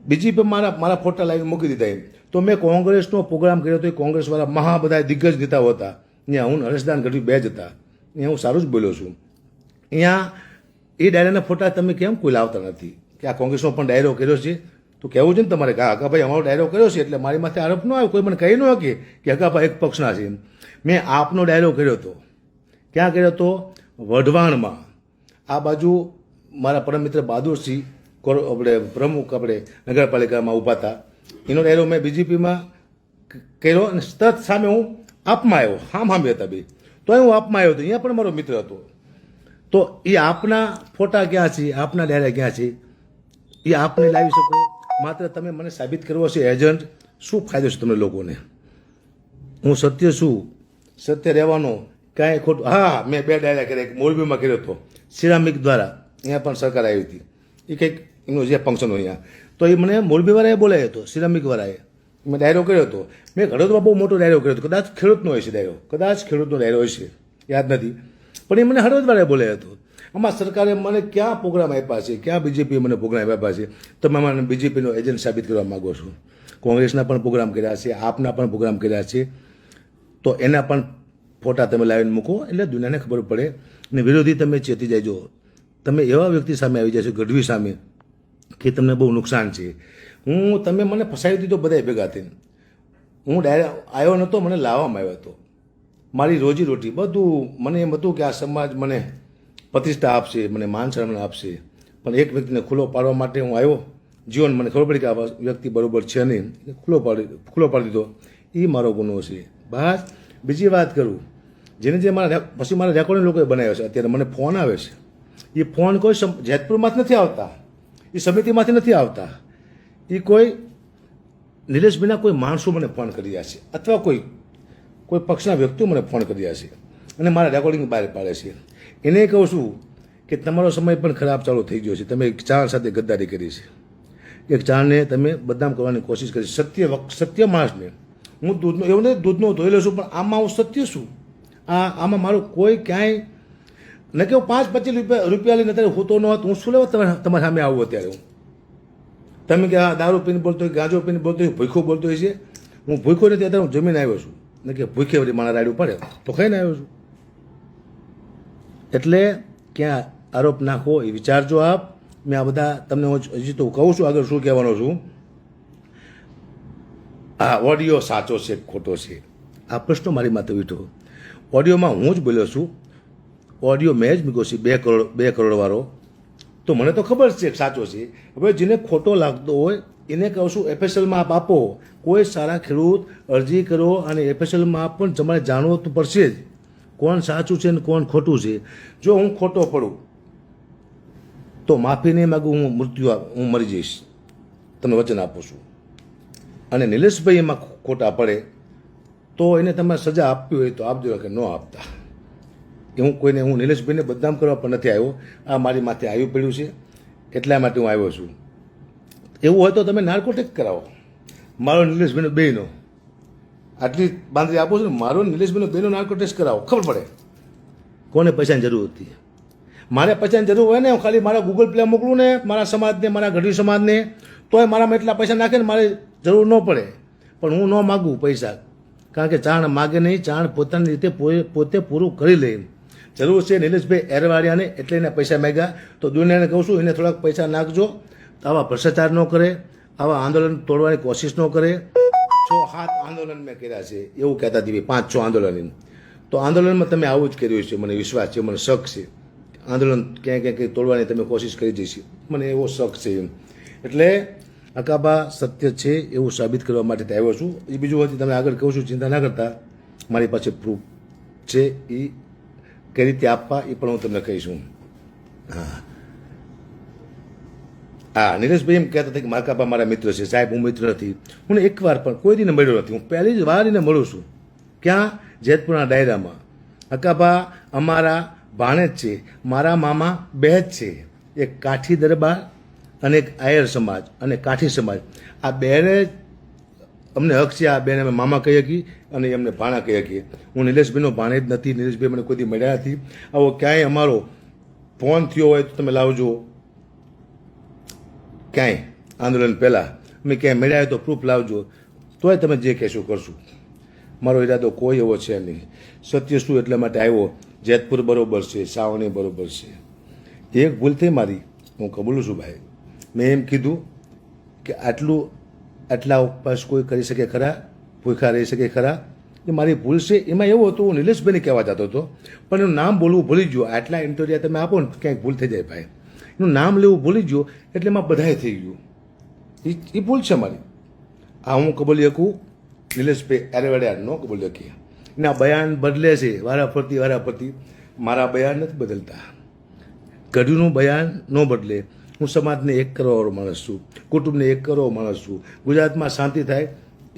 બીજેપી મારા ફોટા લાવીને મૂકી દીધા. તો મેં કોંગ્રેસનો પ્રોગ્રામ કર્યો હતો. કોંગ્રેસવાળા મહા બધા દિગ્ગજ નેતાઓ હતા. અહીંયા હું હરેશદાન ગઢવી 2 જ હતા. અહીંયા હું સારું જ બોલ્યો છું. અહીંયા એ ડાયરાના ફોટા તમે કેમ કોઈ લાવતા નથી કે આ કોંગ્રેસનો પણ ડાયરો કર્યો છે? તો કહેવું છે ને તમારે કે હકાભાઈ અમારો ડાયરો કર્યો છે એટલે મારી માથે આરોપ ન આવે. કોઈ મને કહી ન શકે કે હકાભાઈ એક પક્ષના છે. મેં આપનો ડાયરો કર્યો હતો. ક્યાં કર્યો હતો? વઢવાણમાં. આ બાજુ મારા પરમ મિત્ર બહાદુરસિંહ આપણે પ્રમુખ આપણે નગરપાલિકામાં ઊભા હતા. એનો ડાયરો મેં બીજેપીમાં કર્યો અને તરત સામે હું આપમાં આવ્યો. હામે હતા બે, તો હું આપમાં આવ્યો હતો. અહીંયા પણ મારો મિત્ર હતો. તો એ આપના ફોટા ક્યાં છે? આપના ડાયરા ક્યાં છે? એ આપને લાવી શકો. માત્ર તમે મને સાબિત કરવો છે એજન્ટ. શું ફાયદો છે તમને લોકોને? હું સત્ય છું, સત્ય રહેવાનો કાંઈ ખોટું. હા, મેં 2 ડાયરા કર્યા. એક મોરબીમાં કર્યો હતો સિરામિક દ્વારા, અહીંયા પણ સરકાર આવી હતી. એ કંઈક એનું જે ફંક્શન હોય અહીંયા, તો એ મને મોરબીવાળાએ બોલાવ્યો હતો, સિરામિકવાળાએ. મેં ડાયરો કર્યો હતો. મેં હળવદમાં બહુ મોટો ડાયરો કર્યો હતો. કદાચ ખેડૂતનો હોય છે ડાયરો, કદાચ ખેડૂતનો ડાયરો હોય છે, યાદ નથી. પણ એ મને હળવદવાળાએ બોલાવ્યો હતો. આમાં સરકારે મને ક્યાં પ્રોગ્રામ આપ્યા છે? ક્યાં બીજેપીએ મને પ્રોગ્રામ આપ્યા છે? તમે મને બીજેપીનો એજન્ટ સાબિત કરવા માગો છો. કોંગ્રેસના પણ પ્રોગ્રામ કર્યા છે, આપના પણ પ્રોગ્રામ કર્યા છે, તો એના પણ ફોટા તમે લાવીને મૂકો એટલે દુનિયાને ખબર પડે. અને વિરોધી તમે ચેતી જાયજો. તમે એવા વ્યક્તિ સામે આવી જશો, ગઢવી સામે, કે તમને બહુ નુકસાન છે. તમે મને ફસાવી દીધો બધા ભેગા થઈને. હું ડાયરેક્ટ આવ્યો નહોતો, મને લાવવામાં આવ્યો હતો. મારી રોજી રોટી બધું મને એમ હતું કે આ સમાજ મને પ્રતિષ્ઠા આપશે, મને માન સન્માન આપશે. પણ એક વ્યક્તિને ખુલ્લો પાડવા માટે હું આવ્યો. જીવન મને ખબર પડી કે આ વ્યક્તિ બરોબર છે નહીં, ખુલ્લો પાડી દીધો. એ મારો ગુનો છે. બસ બીજી વાત કરું, જેને જે પછી મારા રેકોર્ડિંગ લોકોએ બનાવ્યો છે. અત્યારે મને ફોન આવે છે. એ ફોન કોઈ જેતપુરમાંથી નથી આવતા, એ સમિતિમાંથી નથી આવતા. એ કોઈ નિલેશભાઈના કોઈ માણસો મને ફોન કરી રહ્યા છે, અથવા કોઈ પક્ષના વ્યક્તિઓ મને ફોન કરી રહ્યા છે અને મારા રેકોર્ડિંગ બહાર પાડે છે. એને કહું છું કે તમારો સમય પણ ખરાબ ચાલુ થઈ ગયો છે. તમે ચાર સાથે ગદ્દારી કરી છે. એક ચાણને તમે બદનામ કરવાની કોશિશ કરી. સત્ય માણસને હું દૂધનો એવું નહીં દૂધનો ધોઈ લઉં છું, પણ આમાં હું સત્ય છું. આમાં મારું કોઈ ક્યાંય ન કે હું 5-25 રૂપિયા લઈને અત્યારે હોતો ન હોત, હું શું લેવા તમારી સામે આવું અત્યારે હું. તમે કે આ દારૂ પીને બોલતો હોય, ગાંજો પીને બોલતો હોય, ભૂખો બોલતો હોય છે. હું ભૂખો નથી, અત્યારે હું જમીને આવ્યો છું. ને કે ભૂખે વળી મારા રાડ્યું પડે તો ખાઈને આવ્યો છું. એટલે ક્યાં આરોપ નાખો એ વિચારજો આપ. મેં આ બધા તમને હજી તો કહું છું આગળ શું કહેવાનો છું. આ ઓડિયો સાચો છે ખોટો છે આ પ્રશ્ન મારી માથે વીઠો. ઓડિયોમાં હું જ બોલ્યો છું, ઓડિયો મેં જ મૂક્યો છે 2 કરોડ વાળો. તો મને તો ખબર છે સાચો છે. હવે જેને ખોટો લાગતો હોય એને કહું છું એફએસએલમાં આપ આપો. કોઈ સારા ખેડૂત અરજી કરો અને એફએસએલમાં પણ તમારે જાણવું તો પડશે જ કોણ સાચું છે ને કોણ ખોટું છે. જો હું ખોટો પડું તો માફી નહીં માગું, હું મરી જઈશ, તમને વચન આપું છું. અને નિલેશભાઈ એમાં ખોટા પડે તો એને તમારે સજા આપવી હોય તો આપજો, કે ન આપતા. હું નિલેશભાઈને બદનામ કરવા પણ નથી આવ્યો. આ મારી માથે આવ્યું પડ્યું છે એટલા માટે હું આવ્યો છું. એવું હોય તો તમે નાર્કોટિક કરાવો, મારો નિલેશભાઈનો બેયનો. આટલી બાંધરી આપો છો ને, મારો નિલેશભાઈનો બેયનો નાર્કોટિક્સ કરાવો, ખબર પડે કોને પૈસાની જરૂર હતી. મારે પૈસાની જરૂર હોય ને, હું ખાલી મારા ગૂગલ પ્લે મોકલું ને મારા સમાજને, મારા ગઢવી સમાજને, તોય મારામાં એટલા પૈસા નાખે ને મારે જરૂર ન પડે. પણ હું ન માગું પૈસા, કારણ કે ચાણ માગે નહીં, ચાણ પોતાની રીતે પોતે પૂરું કરી લે. જરૂર છે નિલેશભાઈ એરવાડિયાને એટલે એને પૈસા માગ્યા. તો દુનિયાને કહું છું એને થોડાક પૈસા નાખજો. આવા ભ્રષ્ટાચાર ન કરે, આવા આંદોલન તોડવાની કોશિશ ન કરે. 6-7 આંદોલન મેં કર્યા છે એવું કહેતા હતી, 5-6 આંદોલન. તો આંદોલનમાં તમે આવું જ કર્યું છે, મને વિશ્વાસ છે, મને શક છે. આંદોલન ક્યાંય તોડવાની તમે કોશિશ કરી જઈશ, મને એવો શક છે. એટલે અકાબા સત્ય છે એવું સાબિત કરવા માટે આવ્યો છું. એ બીજું હતી તમે આગળ કહું છું, ચિંતા ના કરતા, મારી પાસે પ્રૂફ છે. એ કઈ રીતે આપવા એ પણ હું તમને કહીશું. હા, નિલેશભાઈ એમ કહેતા હતા કે માકાબા મારા મિત્ર છે. સાહેબ હું મિત્ર નથી, હું એકવાર પણ કોઈ દિને મળ્યો નથી. હું પહેલી જ વાર એને મળું છું. ક્યાં? જેતપુરના ડાયરામાં. અકાબા અમારા ભાણેજ છે, મારા મામા 2 જ છે. એક કાઠી દરબાર અને એક આયર સમાજ અને કાઠી સમાજ. આ 2 અમને હક છે. આ 2ને અમે મામા કહી શકીએ અને એમને ભાણા કહી શકીએ. હું નિલેશભાઈનો ભાણેજ નથી. નિલેશભાઈ મને કોઈ દી મળ્યા નથી. આવો ક્યાંય અમારો ફોન થયો હોય તો તમે લાવજો. ક્યાંય આંદોલન પહેલાં અમે ક્યાંય મળ્યા હોય તો પ્રૂફ લાવજો. તોય તમે જે કહેશો કરશું. મારો ઈરાદો કોઈ એવો છે નહીં. સત્ય શું એટલા માટે આવ્યો. જેતપુર બરોબર છે, સાવણી બરોબર છે. એક ભૂલ થઈ મારી, હું કબૂલું છું ભાઈ. મેં એમ કીધું કે આટલા ઉપવાસ કોઈ કરી શકે ખરા, ભૂખા રહી શકે ખરા, એ મારી ભૂલ છે. એમાં એવું હતું હું નિલેશભાઈને કહેવા જતો હતો પણ એનું નામ બોલવું ભૂલી ગયો. આટલા ઇન્ટરવ્યુ તમે આપો ને ક્યાંક ભૂલ થઈ જાય ભાઈ. એનું નામ લેવું ભૂલી ગયો એટલે એમાં બધાએ થઈ ગયું. એ ભૂલ છે મારી. આ હું કબૂલી શકું, નિલેશભાઈ એરવાડિયા ન કબૂલી શકીએ. એના બયાન બદલે છે વારાફરતી. મારા બયાન નથી બદલતા. ગઢવીનું બયાન ન બદલે. હું સમાજને એક કરવાવાળો માણસ છું, કુટુંબને એક કરવો માણસ છું. ગુજરાતમાં શાંતિ થાય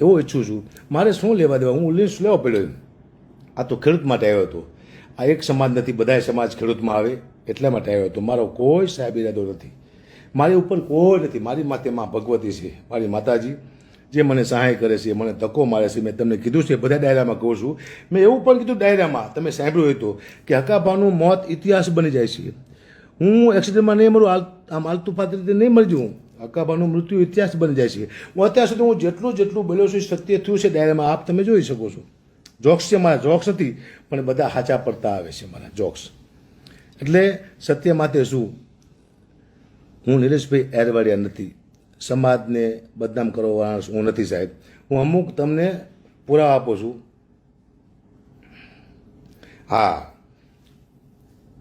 એવો ઈચ્છું છું. મારે શું લેવા દેવા, હું લિસ્ટ લેવો પડ્યો. આ તો ખેડૂત માટે આવ્યો હતો. આ એક સમાજ નથી, બધા સમાજ ખેડૂતમાં આવે એટલા માટે આવ્યો હતો. મારો કોઈ સાહેબ ઈરાદો નથી. મારી ઉપર કોઈ નથી. મારી માથે માં ભગવતી છે, મારી માતાજી, જે મને સહાય કરે છે, મને ધક્કો મારે છે. મેં તમને કીધું છે, બધા ડાયરામાં કહું છું. મેં એવું પણ કીધું ડાયરામાં, તમે સાંભળ્યું હોય તો, કે હકાભાનું મોત ઇતિહાસ બની જાય છે. હું એક્સિડન્ટમાં નહીં મરું, આમ આલતું ફાતી રીતે નહીં મરી જઉં. હકાભાનું મૃત્યુ ઇતિહાસ બની જાય છે. હું અત્યાર સુધી હું જેટલું બોલ્યો છું સત્ય થયું છે ડાયરામાં, આપ તમે જોઈ શકો છો. જોક્સ છે મારા, જોક્સ નથી પણ બધા સાચા પડતા આવે છે મારા જોક્સ. એટલે સત્ય માટે શું, હું નિલેશભાઈ એરવાડિયા નથી. સમાજને બદનામ કરવા હું નથી સાહેબ. હું અમુક તમને પુરાવા આપું છું. હા,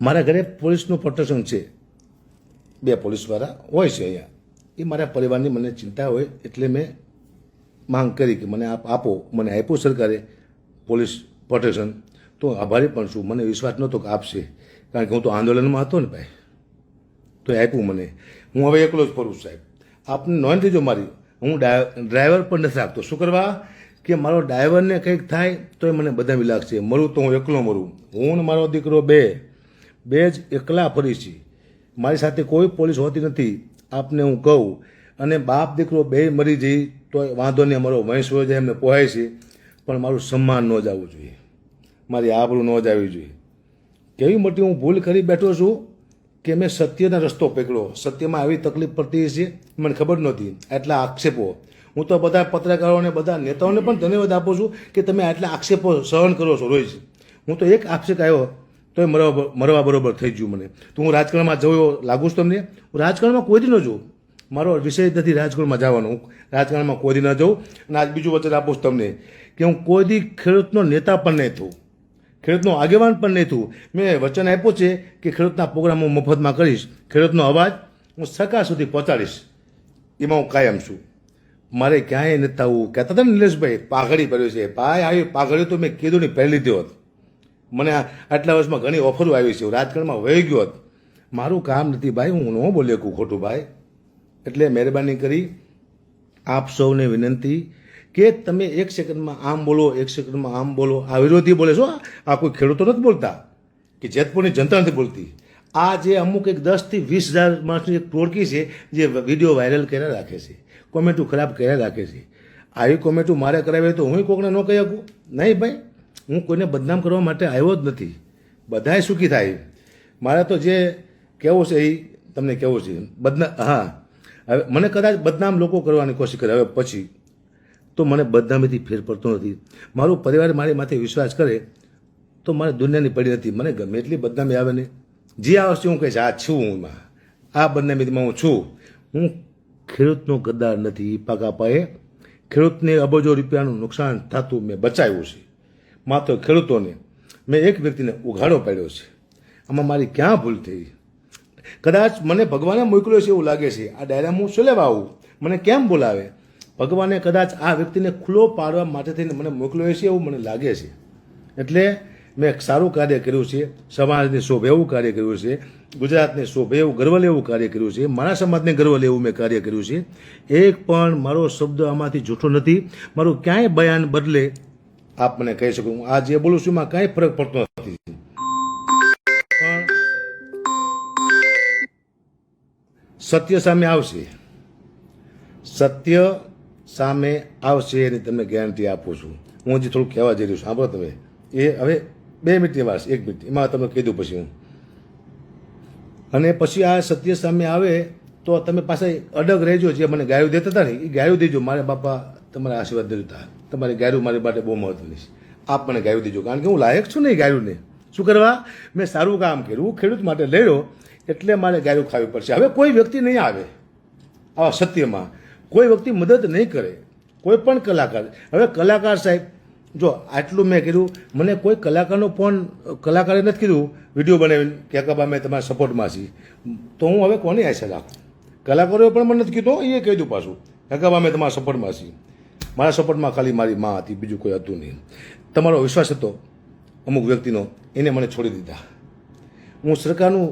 મારા ઘરે પોલીસનું પ્રોટેક્શન છે. 2 પોલીસવાળા હોય છે અહીંયા. એ મારા પરિવારની મને ચિંતા હોય એટલે મેં માંગ કરી કે મને આપો. મને આપ્યું સરકારે પોલીસ પ્રોટેક્શન, તો આભારી પણ છું. મને વિશ્વાસ નહોતો કે આપશે, કારણ કે હું તો આંદોલનમાં હતો ને ભાઈ, તો આપ્યું મને. હું હવે એકલો જ ફરું સાહેબ. આપને નોંધ લેજો મારી. હું ડ્રાઈવર પણ નથી રાખતો. શું કરવા કે મારો ડ્રાઈવરને કંઈક થાય તો એ મને બધામી લાગશે. મરું તો હું એકલો મરું. હું ને મારો દીકરો બે જ એકલા ફરી છીએ. મારી સાથે કોઈ પોલીસ હોતી નથી. આપને હું કહું, અને બાપ દીકરો બે મરી જઈ તો વાંધો નહીં, અમારો વંશ હોય જાય એમને પોહાય છે, પણ મારું સન્માન ન જવું જોઈએ, મારી આબરૂ ન જવી જોઈએ. કેવી મોટી હું ભૂલ કરી બેઠો છું કે મેં સત્યનો રસ્તો પકડ્યો. સત્યમાં આવી તકલીફ પડતી છે મને ખબર નહોતી. આટલા આક્ષેપો, હું તો બધા પત્રકારોને બધા નેતાઓને પણ ધન્યવાદ આપું છું કે તમે આટલા આક્ષેપો સહન કરો છો રોજ. હું તો એક આક્ષેપ આવ્યો તો એ મરવા બરોબર થઈ ગયું મને. તો હું રાજકારણમાં જવું લાગુ છું તમને? હું રાજકારણમાં કોઈ દી ન જોઉં, મારો વિષય જ નથી રાજકારણમાં જવાનો. હું રાજકારણમાં કોઈ દી ન જાઉં. અને આજ બીજું વચન આપું છું તમને કે હું કોઈ દી ખેડૂતનો નેતા પણ નહીં થઉં, ખેડૂતનો આગેવાન પણ નહીં થયું. મેં વચન આપ્યું છે કે ખેડૂતના પ્રોગ્રામ હું મફતમાં કરીશ, ખેડૂતનો અવાજ હું સરકાર સુધી પહોંચાડીશ, એમાં હું કાયમ છું. મારે ક્યાંય નથી થવું. કહેતા હતા ને નિલેશભાઈ પાઘડી પહેર્યો છે, ભાઈ આવી પાઘડી તો મેં કીધું નહીં પહેરી લીધી હોત. મને આટલા વર્ષમાં ઘણી ઓફરો આવી છે, રાજકારણમાં વહી ગયો હોત. મારું કામ નથી ભાઈ, હું ન બોલી શકું ખોટું ભાઈ. એટલે મહેરબાની કરી આપ સૌને વિનંતી કે તમે એક સેકન્ડમાં આમ બોલો, એક સેકન્ડમાં આમ બોલો. આ વિરોધી બોલે છો, આ કોઈ ખેડૂતો નથી બોલતા કે જેતપુરની જનતા નથી બોલતી. આ જે અમુક એક 10 થી 20,000 માણસની એક ટોળકી છે જે વિડીયો વાયરલ કર્યા રાખે છે, કોમેન્ટો ખરાબ કર્યા રાખે છે. આવી કોમેન્ટો મારે કરાવી તો હું કોઈને ન કહી શકું? નહીં ભાઈ, હું કોઈને બદનામ કરવા માટે આવ્યો જ નથી. બધાએ સુખી થાય. મારે તો જે કહેવું છે એ તમને કહેવું છે. હા, હવે મને કદાચ બદનામ લોકો કરવાની કોશિશ કરે હવે પછી, તો મને બદનામીથી ફેર પડતો નથી. મારું પરિવાર મારી માથે વિશ્વાસ કરે તો મારે દુનિયાની પડી નથી. મને ગમે એટલી બદનામી આવે ને, જે આવશે હું કહીશ આ છું, હું એમાં આ બદનામીમાં હું છું. હું ખેડૂતનો ગદ્દાર નથી. પાકા પાયે ખેડૂતને અબજો રૂપિયાનું નુકસાન થતું મેં બચાવ્યું છે. માત્ર ખેડૂતોને મેં એક વ્યક્તિને ઉઘાડો પાડ્યો છે. આમાં મારી ક્યાં ભૂલ થઈ? કદાચ મને ભગવાને મોકલ્યો છે એવું લાગે છે. આ ડાયરામાં હું શું લેવા આવું? મને કેમ બોલાવે? ભગવાને કદાચ આ વ્યક્તિને ખુલ્લો પાડવા માટે થઈને મને મોકલ્યો છે એવું મને લાગે છે. એટલે મેં એક સારું કાર્ય કર્યું છે, સમાજને શોભે એવું કાર્ય કર્યું છે, ગુજરાતને શોભે એવું ગર્વ લેવું કાર્ય કર્યું છે, મારા સમાજને ગર્વ લેવું મેં કાર્ય કર્યું છે. એક પણ મારો શબ્દ આમાંથી જૂઠો નથી. મારું ક્યાંય બયાન બદલે આપ મને કહી શકો હું આ જે બોલું છું એમાં કાંઈ ફરક પડતો નથી. પણ સત્ય સામે આવશે, સત્ય સામે આવશે એની તમને ગેરંટી આપું છું. હું હજી થોડુંક કહેવા જઈ રહ્યું છું, સાંભળો તમે. એ હવે 2 મિનિટની વાત છે, 1 મિનિટ એમાં તમે કહી દઉં પછી હું. અને પછી આ સત્ય સામે આવે તો તમે પાછા અડગ રહેજો. જે મને ગાયું દેતા હતા ને એ ગાયું દેજો. મારે બાપા તમારા આશીર્વાદ દેતા, તમારી ગાયું મારી માટે બહુ મહત્વની છે. આપ મને ગાયું દેજો, કારણ કે હું લાયક છું ને ગાયુંને. શું કરવા? મેં સારું કામ કર્યું, ખેડૂત માટે લડ્યો, એટલે મારે ગાયું ખાવી પડશે. હવે કોઈ વ્યક્તિ નહીં આવે આવા સત્યમાં, કોઈ વ્યક્તિ મદદ નહીં કરે, કોઈ પણ કલાકાર. હવે કલાકાર સાહેબ જો આટલું મેં કર્યું, મને કોઈ કલાકારનો ફોન કલાકારે નથી કીધું વિડીયો બનાવીને કે કાકા મેં તમારા સપોર્ટમાં છીએ, તો હું હવે કોની આશા રાખું? કલાકારોએ પણ મને નથી કીધું, એ કહી દઉં પાછું કાકા મેં તમારા સપોર્ટમાં છીએ. મારા સપોર્ટમાં ખાલી મારી મા હતી, બીજું કોઈ હતું નહીં. તમારો વિશ્વાસ હતો અમુક વ્યક્તિનો, એને મને છોડી દીધા. હું સરકારનું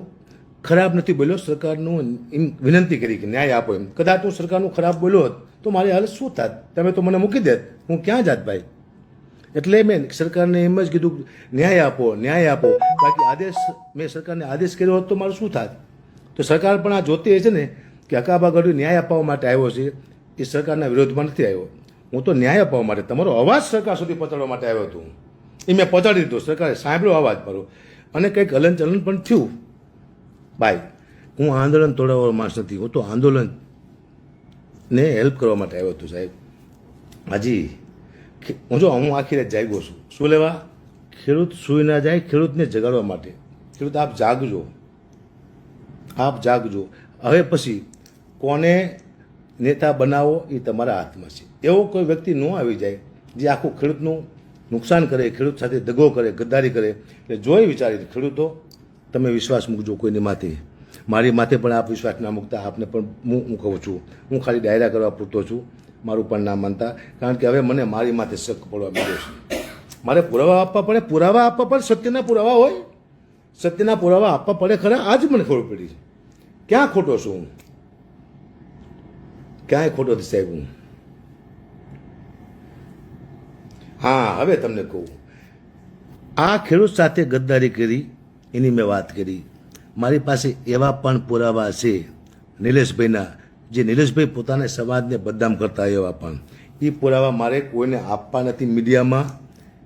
ખરાબ નથી બોલ્યો, સરકારનું એમ વિનંતી કરી કે ન્યાય આપો એમ. કદાચ હું સરકારનું ખરાબ બોલ્યો હોત તો મારી હાલત શું થાત? તમે તો મને મૂકી દેત, હું ક્યાં જાત ભાઈ? એટલે મેં સરકારને એમ જ કીધું ન્યાય આપો, ન્યાય આપો. બાકી આદેશ મેં સરકારને આદેશ કર્યો હોત તો મારું શું થાત? તો સરકાર પણ આ જોતી છે ને કે અકાબા ગઢવી ન્યાય આપવા માટે આવ્યો છે, એ સરકારના વિરોધમાં નથી આવ્યો. હું તો ન્યાય આપવા માટે, તમારો અવાજ સરકાર સુધી પહોંચાડવા માટે આવ્યો હતો. એ મેં પહોંચાડી દીધો, સરકારે સાંભળ્યો અવાજ મારો, અને કંઈક હલનચલન પણ થયું. ભાઈ હું આંદોલન તોડાવવાનો માણસ નથી, હું તો આંદોલનને હેલ્પ કરવા માટે આવ્યો હતો સાહેબ. હાજી હું આખી રાત જાગ્યો છું. શું લેવા? ખેડૂત સૂઈ ના જાય, ખેડૂતને જગાડવા માટે. ખેડૂત આપ જાગજો, આપ જાગજો. હવે પછી કોને નેતા બનાવો એ તમારા હાથમાં છે. એવો કોઈ વ્યક્તિ ન આવી જાય જે આખું ખેડૂતનું નુકસાન કરે, ખેડૂત સાથે દગો કરે, ગદ્દારી કરે. એટલે જોઈ વિચારી ખેડૂતો તમે વિશ્વાસ મૂકજો કોઈની માથે. મારી માથે પણ આપ વિશ્વાસ ના મૂકતા. આપને પણ હું કહું છું, હું ખાલી ડાયરા કરવા પૂરતો છું, મારું પણ ના માનતા. કારણ કે હવે મને મારી માથે શક પડવા માંડ્યો છે. મારે પુરાવા આપવા પડે, પુરાવા આપવા પડે, સત્યના પુરાવા હોય, સત્યના પુરાવા આપવા પડે ખરા. આજ મને ખબર પડી છે ક્યાં ખોટો છું હું, ક્યાંય ખોટો નથી સાહેબ હું. હા હવે તમને કહું, આ ખેડૂત સાથે ગદ્દારી કરી એની મેં વાત કરી. મારી પાસે એવા પણ પુરાવા છે નિલેશભાઈના જે નિલેશભાઈ પોતાના સમાજને બદનામ કરતા એવા પણ એ પુરાવા મારે કોઈને આપવા નથી મીડિયામાં,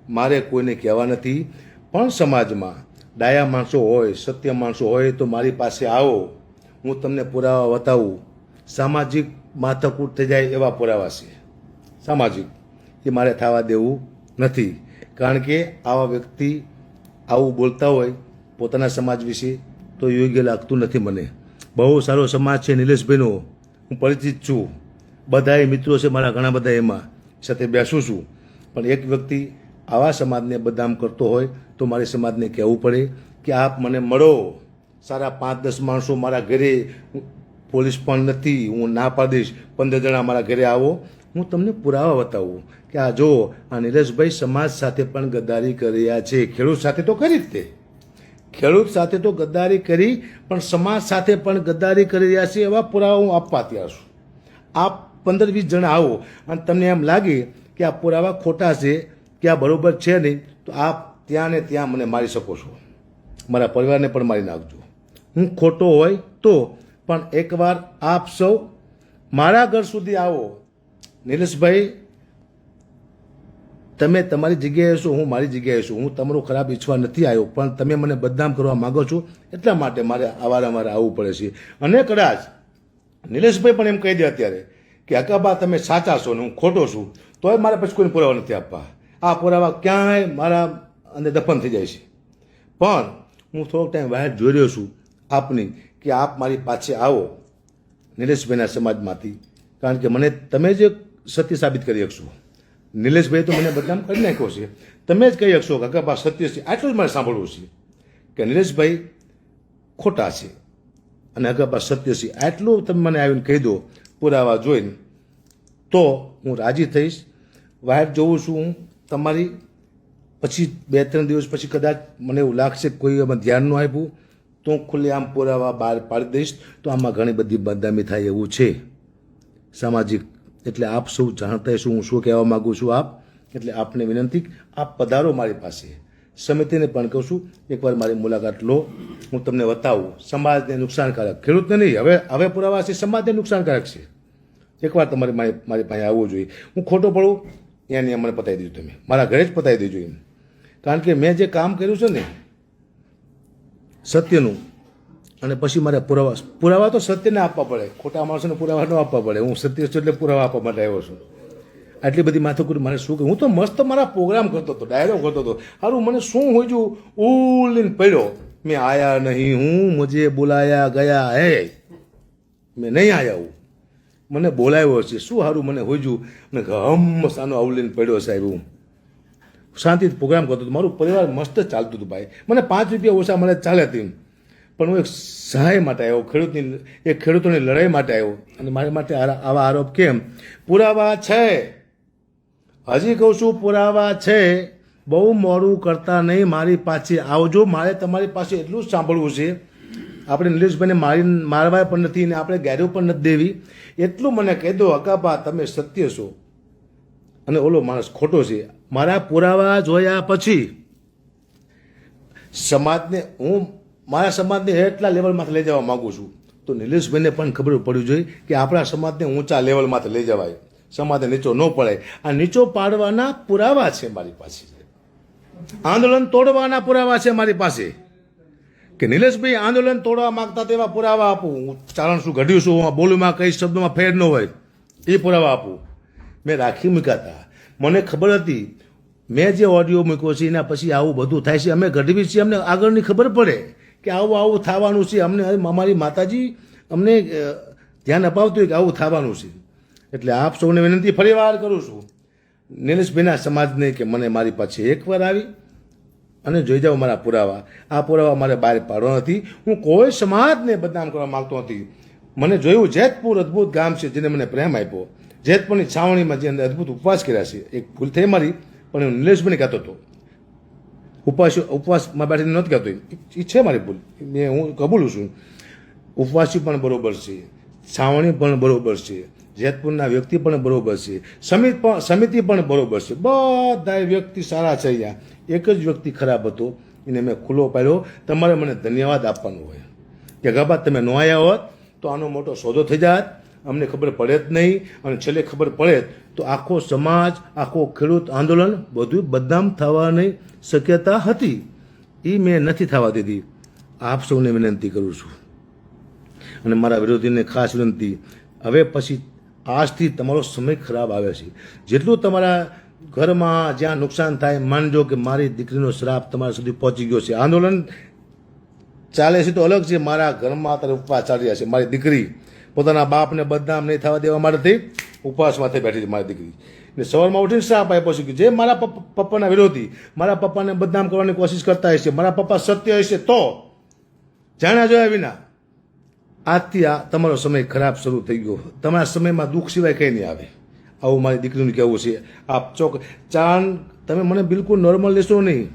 મારે કોઈને કહેવા નથી, પણ સમાજમાં ડાયા માણસો હોય, સત્ય માણસો હોય તો મારી પાસે આવો, હું તમને પુરાવા બતાવું. સામાજિક માથાકૂટ થઈ જાય એવા પુરાવા છે સામાજિક, એ મારે થવા દેવું નથી. કારણ કે આવા વ્યક્તિ આવું બોલતા હોય પોતાના સમાજ વિશે તો યોગ્ય લાગતું નથી મને. બહુ સારો સમાજ છે નિલેશભાઈનો, હું પરિચિત છું, બધાય મિત્રો છે મારા ઘણા બધા, એમાં સાથે બેસું છું. પણ એક વ્યક્તિ આવા સમાજને બદનામ કરતો હોય તો મારે સમાજને કહેવું પડે કે આપ મને મળો. સારા 5-10 માણસો મારા ઘરે, પોલીસ પણ નથી, હું ના પાડીશ, 15 જણા મારા ઘરે આવો, હું તમને પુરાવા બતાવું કે આ જો આ નિલેશભાઈ સમાજ સાથે પણ ગદ્દારી કરી રહ્યા છે. ખેડૂત સાથે તો કરી જ તે, ખેડૂત સાથે તો ગદ્દારી કરી, પણ સમાજ સાથે પણ ગદ્દારી કરી રહ્યા છે એવા પુરાવા હું આપવા તૈયાર છું. આપ 15-20 જણા આવો અને તમને એમ લાગે કે આ પુરાવા ખોટા છે કે આ બરોબર છે નહીં, તો આપ ત્યાં ને ત્યાં મને મારી શકો છો, મારા પરિવારને પણ મારી નાખજો. હું ખોટો હોય તો, પણ એકવાર આપ સૌ મારા ઘર સુધી આવો. નિલેશભાઈ, તમે તમારી જગ્યાએ છો, હું મારી જગ્યાએ છું. હું તમારો ખરાબ ઈચ્છવા નથી આવ્યો, પણ તમે મને બદનામ કરવા માગો છો એટલા માટે મારે અવારનવાર આવવું પડે છે. અને કદાચ નિલેશભાઈ પણ એમ કહી દે અત્યારે કે હકાબા તમે સાચા છો ને હું ખોટો છું, તોય મારે પછી કોઈને પુરાવા નથી આપવા. આ પુરાવા ક્યાંય મારા અંદર દફન થઈ જાય છે. પણ હું થોડોક ટાઈમ બહાર જોઈ રહ્યો છું આપની, કે આપ મારી પાછે આવો નિલેશભાઈના સમાજમાંથી, કારણ કે મને તમે જ સત્ય સાબિત કરી શકશો. નિલેશભાઈ તો મને બદનામ કરી નાખ્યો છે, તમે જ કહી શકશો કે હકાબા સત્ય છે. આટલું જ મારે સાંભળવું છે કે નિલેશભાઈ ખોટા છે અને હકાબા સત્ય છે. આટલું તમે મને આવીને કહી દો પુરાવા જોઈને, તો હું રાજી થઈશ. બહાર જોઉં છું હું તમારી, પછી 2-3 દિવસ પછી કદાચ મને એવું લાગશે કોઈ એમાં ધ્યાન ન આપ્યું તો હું ખુલ્લે આમ પુરાવા બહાર પાડી દઈશ. તો આમાં ઘણી બધી બદનામી થાય એવું છે સામાજિક. એટલે આપ સૌ જાણતા હશો હું શું કહેવા માગું છું. આપ એટલે આપને વિનંતી, આપ પધારો મારી પાસે. સમિતિને પણ કહું છું એકવાર મારી મુલાકાત લો, હું તમને બતાવું. સમાજને નુકસાનકારક, ખેડૂતને નહીં, હવે પુરાવા છે સમાજને નુકસાનકારક છે. એકવાર તમારે મારી પાસે આવવું જોઈએ. હું ખોટો પડું એની મને પતાવી દીધું, તમે મારા ઘરે જ પતાવી દેજો એમ. કારણ કે મેં જે કામ કર્યું છે ને સત્યનું, અને પછી મારે પુરાવા તો સત્યને આપવા પડે, ખોટા માણસોને પુરાવા ન આપવા પડે. હું સત્ય છું એટલે પુરાવા આપવા માટે આવ્યો છું. આટલી બધી માથાકૂટ મારે શું કહ્યું? હું તો મસ્ત મારા પ્રોગ્રામ કરતો હતો, ડાયલોગ કરતો હતો. સારું મને શું હોય છું ઉલીને પડ્યો, મેં આયા નહીં હું, મુજે બોલાયા ગયા હે, મેં નહીં આયા હું, મને બોલાવ્યો છે. શું સારું મને હોય છું, મને હમ સાનો આવલીને પડ્યો સાહેબ. હું શાંતિથી પ્રોગ્રામ કરતો હતો, મારું પરિવાર મસ્ત ચાલતું હતું ભાઈ. મને 5 રૂપિયા ઓછા મને ચાલે હતી, પણ હું એક સહાય માટે આવ્યો, ખેડૂતોની લડાઈ માટે આવ્યો. અને મારી માટે આવા આરોપ કેમ? પુરાવા છે, હજી કહું છું પુરાવા છે. બહુ મોડું કરતા નહીં, મારી પાસે આવજો. મારે તમારી પાસે એટલું જ સાંભળવું છે. આપણે નિલેશભાઈને મારવા પણ નથી ને આપણે ગેરું પણ નથી દેવી. એટલું મને કહી દો હકાબા તમે સત્ય છો અને ઓલો માણસ ખોટો છે. મારા પુરાવા જોયા પછી સમાજને, હું મારા સમાજને એટલા લેવલમાંથી લઈ જવા માગું છું. તો નિલેશભાઈને પણ ખબર પડવી જોઈએ કે આપણા સમાજને ઊંચા લેવલમાંથી લઈ જવાય, સમાજને નીચો ન પડાય. આ નીચો પાડવાના પુરાવા છે મારી પાસે, આંદોલન તોડવાના પુરાવા છે મારી પાસે. કે નિલેશભાઈ આંદોલન તોડવા માંગતા તેવા પુરાવા આપું. હું ચારણ શું ઘડ્યું છું, બોલુમાં કઈ શબ્દોમાં ફેર ન હોય એ પુરાવા આપું. મેં રાખી મૂક્યા હતા, મને ખબર હતી. મેં જે ઓડિયો મૂક્યો છે એના પછી આવું બધું થાય છે. અમે ગઢવી છીએ, અમને આગળની ખબર પડે કે આવું થવાનું છે. અમને અમારી માતાજી અમને ધ્યાન અપાવતું હોય કે આવું થવાનું છે. એટલે આપ સૌને વિનંતી ફરીવાર કરું છું, નિલેશભાઈના સમાજને, કે મને મારી પાસે એકવાર આવી અને જોઈ જાઓ મારા પુરાવા. આ પુરાવા મારે બહાર પાડવા નથી. હું કોઈ સમાજને બદનામ કરવા માંગતો નથી. મને જોયું જેતપુર અદ્ભુત ગામ છે જેને મને પ્રેમ આપ્યો. જેતપુરની છાવણીમાં જે અદ્ભુત ઉપવાસ કર્યા છે, એક ભૂલ થઈ મારી, પણ હું નિલેશભાઈને કહેતો હતો. ઉપવાસમાં બેઠીને નહોતી કહેતો, એ છે મારી ભૂલ, હું કબૂલું છું. ઉપવાસી પણ બરોબર છે, છાવણી પણ બરોબર છે, જેતપુરના વ્યક્તિ પણ બરોબર છે, સમિતિ પણ બરોબર છે. બધા વ્યક્તિ સારા છે. અહીંયા એક જ વ્યક્તિ ખરાબ હતો, એને મેં ખુલ્લો પાડ્યો. તમારે મને ધન્યવાદ આપવાનું હોય કે ગબા તમે ન આવ્યા હોત તો આનો મોટો સોદો થઈ જાત. અમને ખબર પડે જ નહીં, અને છેલ્લે ખબર પડે તો આખો સમાજ, આખો ખેડૂત આંદોલન બધું બદનામ થવાની શક્યતા હતી. એ મેં નથી થવા દીધી. આપ સૌને વિનંતી કરું છું, અને મારા વિરોધીને ખાસ વિનંતી, હવે પછી આજથી તમારો સમય ખરાબ આવે છે. જેટલું તમારા ઘરમાં જ્યાં નુકસાન થાય, માનજો કે મારી દીકરીનો શ્રાપ તમારા સુધી પહોંચી ગયો છે. આંદોલન ચાલે છે તો અલગ છે, મારા ઘરમાં અત્યારે ઉપવાસ ચાલી રહ્યા છે. મારી દીકરી પોતાના બાપને બદનામ નહીં થવા દેવા માટેથી ઉપવાસ માથે બેઠી છે મારી દીકરી. ને સવારમાં ઉઠીને શ્રાપ આપ્યો છે કે જે મારા પપ્પાના વિરોધી મારા પપ્પાને બદનામ કરવાની કોશિશ કરતા હશે, મારા પપ્પા સત્ય હશે તો જાણ્યા જોયા વિના આજથી આ તમારો સમય ખરાબ શરૂ થઈ ગયો. તમારા સમયમાં દુઃખ સિવાય કંઈ નહીં આવે. આવું મારી દીકરીનું કહેવું છે. આપ ચોક ચાંદ તમે મને બિલકુલ નોર્મલ લેશો નહીં.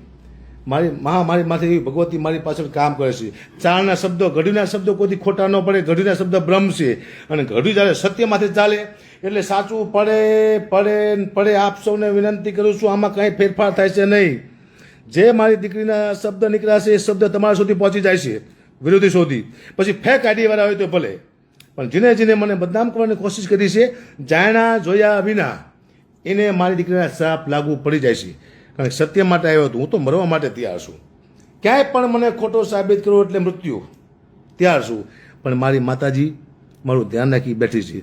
મારી માથે એવી ભગવતી મારી પાછળ કામ કરે છે. ચારના શબ્દો, ઘડીના શબ્દો કોઈથી ખોટા ન પડે. ઘડીના શબ્દ બ્રહ્મ છે, અને ઘડી જ્યારે સત્ય માથે ચાલે એટલે સાચું પડે. આપ સૌને વિનંતી કરું છું, આમાં કંઈ ફેરફાર થાય છે નહીં. જે મારી દીકરીના શબ્દ નીકળ્યા છે એ શબ્દ તમારા સુધી પહોંચી જાય છે, વિરોધી શોધી. પછી ફેક આઈડીવાળા હોય તો ભલે, પણ જેને મને બદનામ કરવાની કોશિશ કરી છે, જાણ્યા જોયા વિના એને મારી દીકરીના શ્રાપ લાગુ પડી જાય છે. કારણ કે સત્ય માટે આવ્યો હતો. હું તો મરવા માટે તૈયાર છું. ક્યાંય પણ મને ખોટો સાબિત કરો એટલે મૃત્યુ, તૈયાર છું. પણ મારી માતાજી મારું ધ્યાન રાખી બેઠી છે,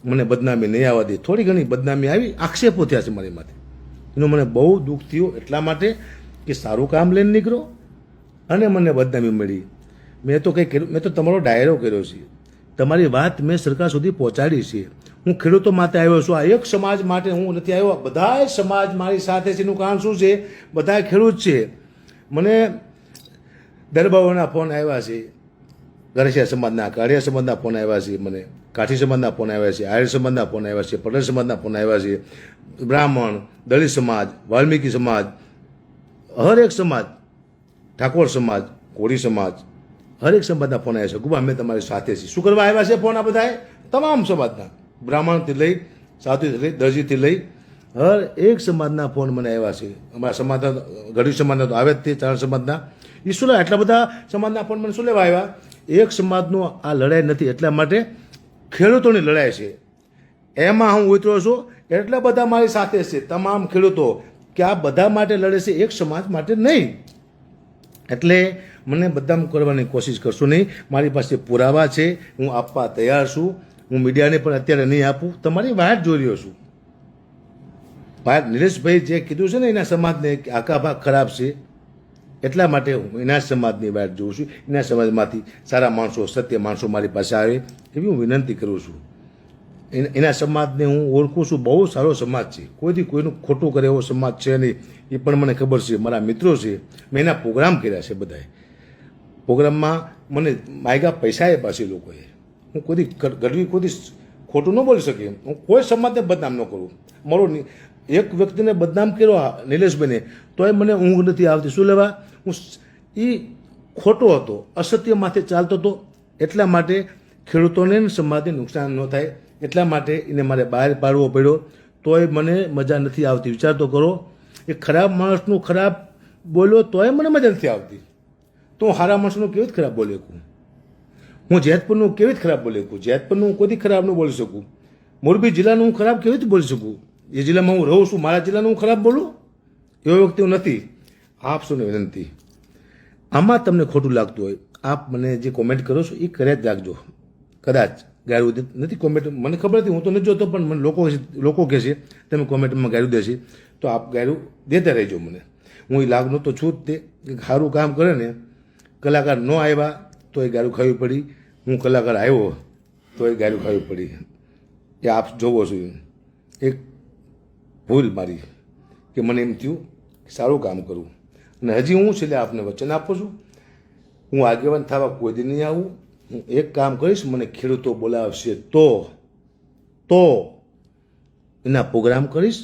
મને બદનામી નહીં આવવા દે. થોડી ઘણી બદનામી આવી, આક્ષેપો થયા છે મારી માથે, એનું મને બહુ દુઃખ થયું. એટલા માટે કે સારું કામ લઈને નીકળો અને મને બદનામી મળી. મેં તો કંઈ કર્યું, મેં તો તમારો ડાયરો કર્યો છે. તમારી વાત મેં સરકાર સુધી પહોંચાડી છે. હું ખેડૂતો માટે આવ્યો છું. આ એક સમાજ માટે હું નથી આવ્યો, બધાય સમાજ મારી સાથે છે. એનું કારણ શું છે? બધા ખેડૂત છે. મને દરબારોના ફોન આવ્યા છે, ગરસિયા સમાજના, કાળિયા સમાજના ફોન આવ્યા છે, મને કાઠી સમાજના ફોન આવ્યા છે, આર્ય સમાજના ફોન આવ્યા છે, પટેલ સમાજના ફોન આવ્યા છે, બ્રાહ્મણ, દલિત સમાજ, વાલ્મીકી સમાજ, હરેક સમાજ, ઠાકોર સમાજ, કોળી સમાજ, હરેક સમાજના ફોન આવ્યા છે. ગુબા અમે તમારી સાથે છીએ. શું કરવા આવ્યા છે ફોન? આ બધાએ તમામ સમાજના, બ્રાહ્મણથી લઈ, સાધુથી લઈ, દરજીથી લઈ હર એક સમાજના ફોન મને આવ્યા છે. અમારા સમાજના, ગઢવી સમાજના તો આવે જ તે, ચારણ સમાજના, એ શું લેવા એટલા બધા સમાજના ફોન મને શું લેવા આવ્યા? એક સમાજનો આ લડાઈ નથી, એટલા માટે ખેડૂતોની લડાઈ છે. એમાં હું ઉતરો છું. એટલા બધા મારી સાથે છે તમામ ખેડૂતો, કે આ બધા માટે લડે છે, એક સમાજ માટે નહીં. એટલે મને બદનામ કરવાની કોશિશ કરશો નહીં. મારી પાસે પુરાવા છે, હું આપવા તૈયાર છું. હું મીડિયાને પણ અત્યારે નહીં આપું. તમારી વાત જોઈ રહ્યો છું. નિલેશભાઈ જે કીધું છે ને એના સમાજને આખા ભાગ ખરાબ છે, એટલા માટે હું એના સમાજની વાત જોઉં છું. એના સમાજમાંથી સારા માણસો, સત્ય માણસો મારી પાસે આવે એવી હું વિનંતી કરું છું. એના સમાજને હું ઓળખું છું. બહુ સારો સમાજ છે, કોઈથી કોઈનું ખોટું કરે એવો સમાજ છે નહીં. એ પણ મને ખબર છે. મારા મિત્રો છે, મેં એના પ્રોગ્રામ કર્યા છે. બધાએ પ્રોગ્રામમાં મને માગ્યા પૈસા આપ્યા છે લોકોએ. હું કોઈ ગઢવી કોઈ ખોટું ન બોલી શકે. હું કોઈ સમાજને બદનામ ન કરું. મારો એક વ્યક્તિને બદનામ કર્યો નિલેશભાઈને, તોય મને ઊંઘ નથી આવતી. શું લેવા? હું એ ખોટો હતો, અસત્ય માથે ચાલતો હતો. એટલા માટે ખેડૂતોને સમાજને નુકસાન ન થાય એટલા માટે એને મારે બહાર પાડવો પડ્યો. તોય મને મજા નથી આવતી. વિચાર તો કરો, એ ખરાબ માણસનું ખરાબ બોલ્યો તોય મને મજા નથી આવતી. તો હું સારા માણસનું કેવી રીતે ખરાબ બોલી શકું? હું જેતપુરનું કેવી રીતે ખરાબ બોલી શકું? જેતપુરનું હું કોઈથી ખરાબ ન બોલી શકું. મોરબી જિલ્લાનું હું ખરાબ કેવી રીતે બોલી શકું? એ જિલ્લામાં હું રહું છું, મારા જિલ્લાનું હું ખરાબ બોલું? એવો વ્યક્તિ હું નથી. આપ સૌને વિનંતી, આમાં તમને ખોટું લાગતું હોય, આપ મને જે કોમેન્ટ કરો છો એ કર્યા જ રાખજો. કદાચ ગાયું નથી કોમેન્ટ, મને ખબર નથી, હું તો નથી જોતો, પણ મને લોકો કહે છે તમે કોમેન્ટમાં ગાયું દેશે, તો આપ ગાયું દેતા રહેજો મને. હું એ લાગનો તો છું જ તે, કે સારું કામ કરે ને, કલાકાર ન આવ્યા તો એ ગાયું ખાવી પડી, હું કલાકાર આવ્યો તો એ ગાયું ખાવી પડી. એ આપ જોવો છો. એક ભૂલ મારી કે મને એમ થયું કે સારું કામ કરું. અને હજી હું છેલ્લે આપને વચન આપું છું, હું આગેવાન થવા કોઈ દી નહીં આવું. હું એક કામ કરીશ, મને ખેડૂતો બોલાવશે તો એના પ્રોગ્રામ કરીશ,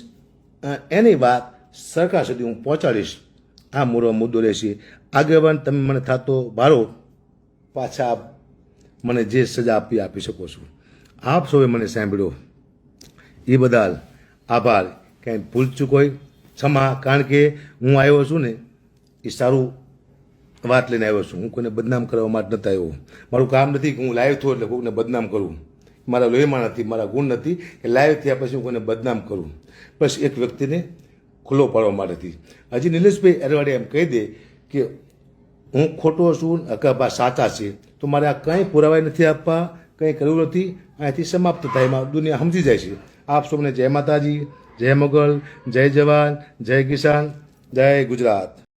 એની વાત સરકાર સુધી હું પહોંચાડીશ. આ મારો મુદ્દો રહેશે. આગેવાન તમે મને થતો ભારો, પાછા મને જે સજા આપી શકો છો. આપ સૌએ મને સાંભળ્યો એ બદલ આભાર. કાંઈ ભૂલ ચૂક હોય ક્ષમા, કારણ કે હું આવ્યો છું ને એ સારું વાત લઈને આવ્યો છું. હું કોઈને બદનામ કરવા માટે નથી આવ્યો. મારું કામ નથી કે હું લાઈવ થયો એટલે કોઈને બદનામ કરું. મારા લોહીમાં નથી, મારા ગુણ નથી કે લાઈવ થયા પછી હું કોઈને બદનામ કરું. બસ એક વ્યક્તિને ખુલ્લો પાડવા માટેથી. હજી નિલેશભાઈ અરવાડિયા એમ કહી દે કે હું ખોટો છું, અકાબા સાચા છે, તો મારે આ કંઈ પુરાવા નથી આપવા, કંઈ કરવું નથી. અહીંયાથી સમાપ્ત થાય, એમાં દુનિયા સમજી જાય છે. આપ સૌને જય માતાજી, જય મોગલ, જય જવાન, જય કિસાન, જય ગુજરાત.